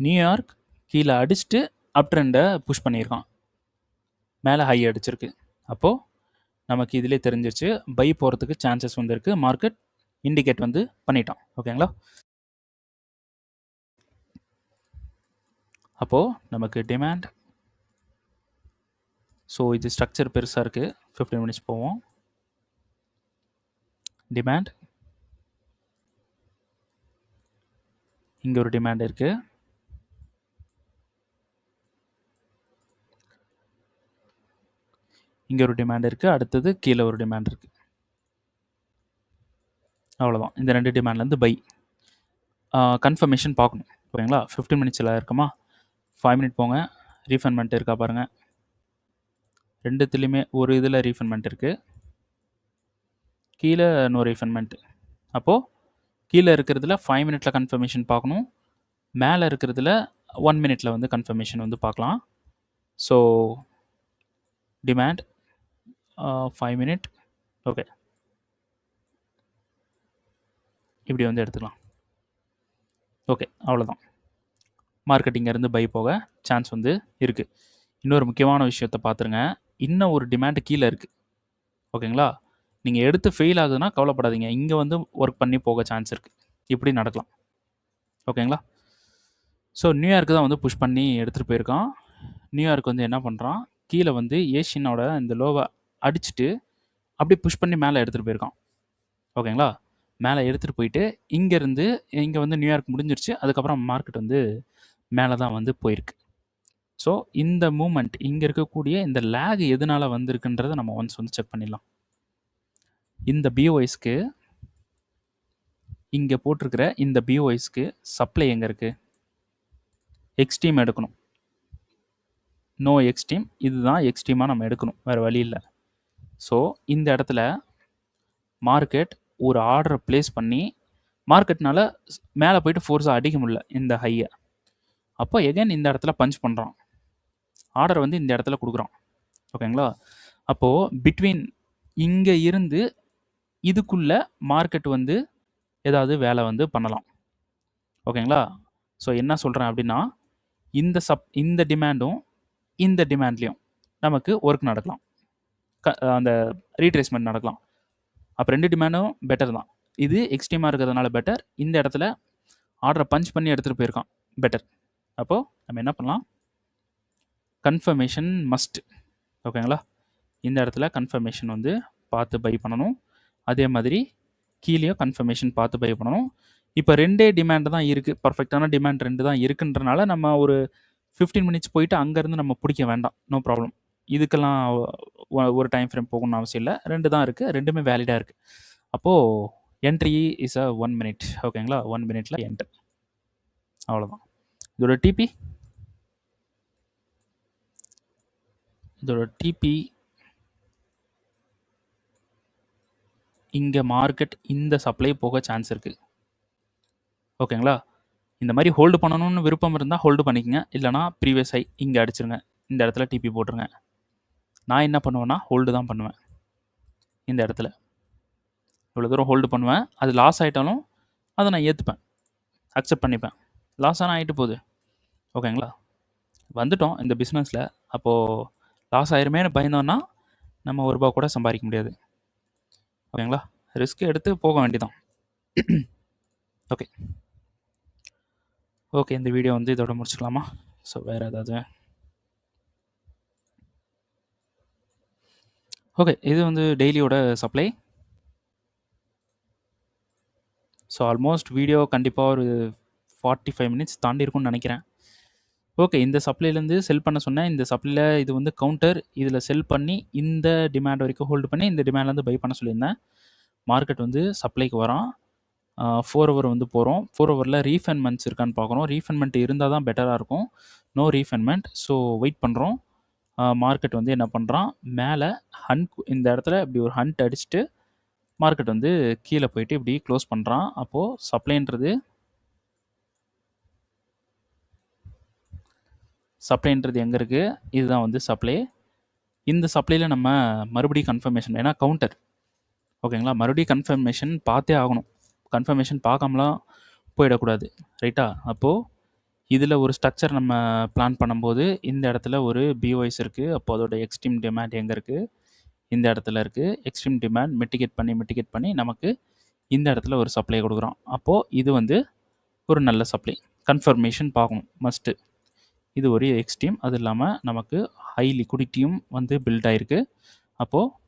நியூயார்க் கீழே அடிச்சுட்டு அப் ட்ரெண்டை புஷ் பண்ணியிருக்கான், மேலே ஹை அடிச்சிருக்கு. அப்போது நமக்கு இதிலே தெரிஞ்சிருச்சு பை போகிறதுக்கு சான்சஸ் வந்துருக்கு, மார்க்கெட் இண்டிகேட் வந்து பண்ணிட்டான். ஓகேங்களா? அப்போது நமக்கு டிமாண்ட், ஸோ இது ஸ்ட்ரக்சர் பெருசாக இருக்குது. 15 மினிட்ஸ் போவோம். டிமாண்ட், இங்கே ஒரு டிமாண்ட் இருக்குது, இங்கே ஒரு டிமாண்ட் இருக்குது, அடுத்தது கீழே ஒரு டிமாண்ட் இருக்குது. அவ்வளோதான், இந்த 2 டிமாண்ட்லேருந்து பை. கன்ஃபர்மேஷன் பார்க்கணும். ஓகேங்களா? 15 மினிட்ஸில் இருக்குமா, 5 மினிட் போங்க. ரீஃபண்ட்மெண்ட் இருக்கா பாருங்கள். ரெண்டுத்துலேயுமே ஒரு இதில் ரீஃபண்ட்மெண்ட் இருக்குது, கீழே நோ ரீஃபண்ட்மெண்ட். அப்போது கீழே இருக்கிறதுல 5 மினிட்டில் கன்ஃபர்மேஷன் பார்க்கணும், மேலே இருக்கிறதுல 1 மினிட்டில் வந்து கன்ஃபர்மேஷன் வந்து பார்க்கலாம். So demand 5 minute. ஓகே, இப்படி வந்து எடுத்துக்கலாம். ஓகே, அவ்வளோதான். மார்க்கெட்டிங்கேருந்து பை போக சான்ஸ் வந்து இருக்குது. இன்னொரு முக்கியமான விஷயத்தை பார்த்துருங்க, இன்னும் ஒரு டிமாண்டு கீழே இருக்குது. ஓகேங்களா? நீங்கள் எடுத்து ஃபெயில் ஆகுதுன்னா கவலைப்படாதீங்க, இங்கே வந்து ஒர்க் பண்ணி போக சான்ஸ் இருக்குது. இப்படி நடக்கலாம். ஓகேங்களா? ஸோ நியூயார்க் தான் வந்து புஷ் பண்ணி எடுத்துகிட்டு போயிருக்கான். நியூயார்க் வந்து என்ன பண்ணுறான், கீழே வந்து ஏஷியனோட இந்த லோவை அடிச்சுட்டு அப்படியே புஷ் பண்ணி மேலே எடுத்துகிட்டு போயிருக்கான். ஓகேங்களா? மேலே எடுத்துகிட்டு போயிட்டு இங்கேருந்து இங்கே வந்து நியூயார்க் முடிஞ்சிருச்சு. அதுக்கப்புறம் மார்க்கெட் வந்து மேலே தான் வந்து போயிருக்கு. ஸோ இந்த மூமெண்ட் இங்கே இருக்கக்கூடிய இந்த லேக் எதனால வந்திருக்குன்றதை நம்ம ஒன்ஸ் வந்து செக் பண்ணிடலாம். இந்த பிஓஎஸ்க்கு இங்கே போட்டிருக்கிற இந்த பிஓஎஸ்க்கு சப்ளை எங்கே இருக்குது? எக்ஸ்ட்ரீம் எடுக்கணும். நோ எக்ஸ்ட்ரீம், இதுதான் எக்ஸ்ட்ரீமாக நம்ம எடுக்கணும், வேறு வழி இல்லை. ஸோ இந்த இடத்துல மார்க்கெட் ஒரு ஆர்டரை ப்ளேஸ் பண்ணி மார்க்கெட்னால மேலே போயிட்டு ஃபோர்ஸாக அடிக்க முடியல இந்த ஹையை. அப்போ எகைன் இந்த இடத்துல பஞ்ச் பண்ணுறான், ஆர்டர் வந்து இந்த இடத்துல கொடுக்குறான். ஓகேங்களா? அப்போது பிட்வீன் இங்கே இருந்து இதுக்குள்ளே மார்க்கெட் வந்து ஏதாவது வேலை வந்து பண்ணலாம். ஓகேங்களா? ஸோ என்ன சொல்கிறேன் அப்படின்னா, இந்த டிமாண்டும் இந்த டிமாண்ட்லேயும் நமக்கு ஒர்க் நடக்கலாம், அந்த ரீட்ரேஸ்மெண்ட் நடக்கலாம். அப்போ 2 டிமாண்டும் பெட்டர் தான். இது எக்ஸ்ட்ரீமாக இருக்கிறதுனால பெட்டர், இந்த இடத்துல ஆர்டரை பஞ்ச் பண்ணி எடுத்துகிட்டு போயிருக்கான் பெட்டர். அப்போது நம்ம என்ன பண்ணலாம், கன்ஃபர்மேஷன் மஸ்ட். ஓகேங்களா? இந்த இடத்துல கன்ஃபர்மேஷன் வந்து பார்த்து பை பண்ணணும். அதே மாதிரி கீழேயும் கன்ஃபர்மேஷன் பார்த்து பை பண்ணணும். இப்போ 2 டிமாண்ட் தான் இருக்குது, பர்ஃபெக்டான டிமாண்ட் 2 தான் இருக்குன்றனால நம்ம ஒரு 15 மினிட்ஸ் போயிட்டு அங்கேருந்து நம்ம பிடிக்க வேண்டாம், நோ ப்ராப்ளம். இதுக்கெல்லாம் ஒரு டைம் ஃப்ரேம் போகணும்னு அவசியம் இல்லை, 2 தான் இருக்குது, 2மே வேலிடாக இருக்குது. அப்போது என்ட்ரி இஸ் அ 1 மினிட். ஓகேங்களா? 1 மினிட்ல என்ட்ரி, அவ்வளோதான். இதோட டிபி இங்கே மார்க்கெட் இந்த சப்ளை போக சான்ஸ் இருக்குது. ஓகேங்களா? இந்த மாதிரி ஹோல்டு பண்ணணும்னு விருப்பம் இருந்தால் ஹோல்டு பண்ணிக்கங்க, இல்லைனா ப்ரீவியஸ் ஹை இங்கே அடிச்சிருங்க, இந்த இடத்துல டிபி போட்டுருங்க. நான் என்ன பண்ணுவேன்னா ஹோல்டு தான் பண்ணுவேன். இந்த இடத்துல இவ்வளோ தூரம் ஹோல்டு பண்ணுவேன். அது லாஸ் ஆகிட்டாலும் அதை நான் ஏற்றுப்பேன், அக்செப்ட் பண்ணிப்பேன். லாஸ் ஆனால் ஆகிட்டு போகுது. ஓகேங்களா? வந்துட்டோம் இந்த பிஸ்னஸில், அப்போது லாஸ் ஆயிருமேனு பயந்தோன்னா நம்ம ஒரு ரூபா கூட சம்பாதிக்க முடியாது. ஓகேங்களா? ரிஸ்க் எடுத்து போக வேண்டியதான். ஓகே ஓகே இந்த வீடியோ வந்து இதோட முடிச்சுக்கலாமா? ஸோ வேறு ஏதாவது? ஓகே, இது வந்து டெய்லியோட சப்ளை. ஸோ ஆல்மோஸ்ட் வீடியோ கண்டிப்பாக ஒரு 45 மினிட்ஸ் தாண்டி இருக்கும்னு நினைக்கிறேன். ஓகே, இந்த சப்ளைலேருந்து செல் பண்ண சொன்னேன். இந்த சப்ளையில் இது வந்து கவுண்டர், இதில் செல் பண்ணி இந்த டிமாண்ட் வரைக்கும் ஹோல்டு பண்ணி இந்த டிமாண்ட்லேருந்து பை பண்ண சொல்லியிருந்தேன். மார்க்கெட் வந்து சப்ளைக்கு வரான். 4 ஹவர் வந்து போகிறோம். 4 ஹவரில் ரீஃபைன்மெண்ட்ஸ் இருக்கான்னு பார்க்குறோம். ரீஃபைன்மெண்ட் இருந்தால் தான் பெட்டராக இருக்கும். No refinement. ஸோ வெயிட் பண்ணுறோம். மார்க்கெட் வந்து என்ன பண்ணுறான், மேலே இந்த இடத்துல இப்படி ஒரு ஹண்ட் அடிச்சுட்டு மார்க்கெட் வந்து கீழே போயிட்டு இப்படி க்ளோஸ் பண்ணுறான். அப்போது சப்ளைன்றது எங்கே இருக்குது? இதுதான் வந்து சப்ளை. இந்த சப்ளையில் நம்ம மறுபடியும் கன்ஃபர்மேஷன், ஏன்னா கவுண்டர். ஓகேங்களா? மறுபடியும் கன்ஃபர்மேஷன் பார்த்தே ஆகணும். கன்ஃபர்மேஷன் பார்க்காமலாம் போயிடக்கூடாது, ரைட்டா? அப்போது இதில் ஒரு ஸ்ட்ரக்சர் நம்ம பிளான் பண்ணும்போது இந்த இடத்துல ஒரு பிஓஎஸ் இருக்குது. அப்போது அதோட எக்ஸ்ட்ரீம் டிமாண்ட் எங்கே இருக்குது? இந்த இடத்துல இருக்குது. எக்ஸ்ட்ரீம் டிமாண்ட் மிட்டிகேட் பண்ணி நமக்கு இந்த இடத்துல ஒரு சப்ளை கொடுக்குறோம். அப்போது இது வந்து ஒரு நல்ல சப்ளை. கன்ஃபர்மேஷன் பார்க்கணும் மஸ்ட்டு. இது ஒரு எக்ஸ்ட்ரீம். அது இல்லாமல் நமக்கு ஹை லிக்விடிட்டியும் வந்து பில்ட் ஆகிருக்கு. அப்போது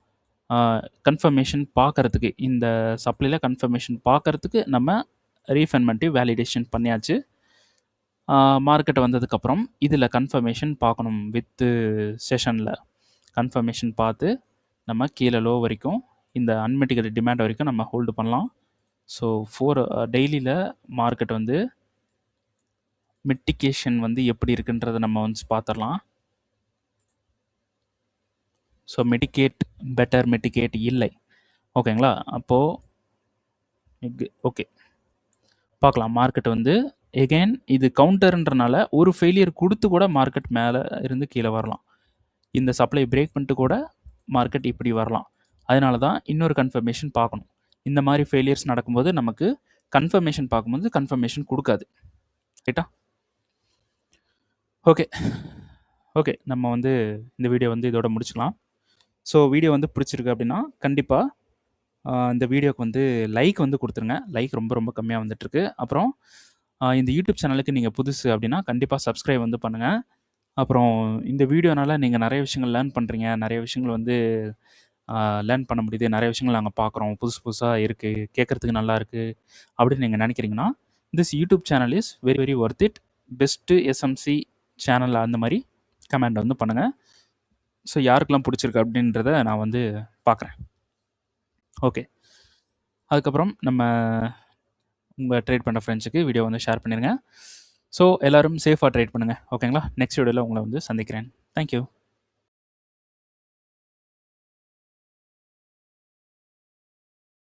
கன்ஃபர்மேஷன் பார்க்குறதுக்கு, இந்த சப்ளையில் கன்ஃபர்மேஷன் பார்க்குறதுக்கு நம்ம ரீஃபைன்மெண்ட்டையும் வேலிடேஷன் பண்ணியாச்சு. மார்க்கெட் வந்ததுக்கப்புறம் இதில் கன்ஃபர்மேஷன் பார்க்கணும். வித்து செஷனில் கன்ஃபர்மேஷன் பார்த்து நம்ம கீழே லோ வரைக்கும் இந்த அன்மிட்டிகேட்டட் டிமாண்ட் வரைக்கும் நம்ம ஹோல்டு பண்ணலாம். ஸோ டெய்லியில் மார்க்கெட் வந்து மிட்டிகேஷன் வந்து எப்படி இருக்குன்றதை நம்ம வந்து பார்த்துடலாம். ஸோ பெட்டர் மிட்டிகேட் இல்லை. ஓகேங்களா? அப்போது ஓகே பார்க்கலாம். மார்க்கெட் வந்து எகெயின் இது கவுண்டர்ன்றனால ஒரு ஃபெயிலியர் கொடுத்து கூட மார்க்கெட் மேலே இருந்து கீழே வரலாம். இந்த சப்ளை பிரேக் பண்ணிட்டு கூட மார்க்கெட் இப்படி வரலாம். அதனால தான் இன்னொரு கன்ஃபர்மேஷன் பார்க்கணும். இந்த மாதிரி ஃபெயிலியர்ஸ் நடக்கும்போது நமக்கு கன்ஃபர்மேஷன் பார்க்கும்போது கன்ஃபர்மேஷன் கொடுக்காது, ரைட்டா? ஓகே நம்ம வந்து இந்த வீடியோ வந்து இதோட முடிச்சுக்கலாம். ஸோ வீடியோ வந்து பிடிச்சிருக்கு அப்படின்னா கண்டிப்பாக இந்த வீடியோக்கு வந்து லைக் வந்து கொடுத்துருங்க. லைக் ரொம்ப ரொம்ப கம்மியாக வந்துட்டுருக்கு. அப்புறம் இந்த யூடியூப் சேனலுக்கு நீங்கள் புதுசு அப்படின்னா கண்டிப்பாக சப்ஸ்கிரைப் வந்து பண்ணுங்கள். அப்புறம் இந்த வீடியோனால நீங்கள் நிறைய விஷயங்கள் லேர்ன் பண்ணுறீங்க, நிறைய விஷயங்கள் வந்து லேர்ன் பண்ண முடியுது, நிறைய விஷயங்கள் நாங்கள் பார்க்குறோம், புதுசு புதுசாக இருக்குது, கேட்குறதுக்கு நல்லா இருக்குது அப்படின்னு நீங்கள் நினைக்கிறீங்கன்னா, this YouTube channel is very very worth it. Best SMC channel அந்த மாதிரி கமெண்ட் வந்து பண்ணுங்கள். ஸோ யாருக்கெல்லாம் பிடிச்சிருக்கு அப்படின்றத நான் வந்து பார்க்குறேன். ஓகே. அதுக்கப்புறம் நம்ம உங்கள் ட்ரேட் பண்ணுற ஃப்ரெண்ட்ஸுக்கு வீடியோ வந்து ஷேர் பண்ணிடுங்க. ஸோ எல்லோரும் சேஃபாக ட்ரேட் பண்ணுங்கள். ஓகேங்களா? நெக்ஸ்ட் வீடியோவில் உங்களை வந்து சந்திக்கிறேன். தேங்க்யூ.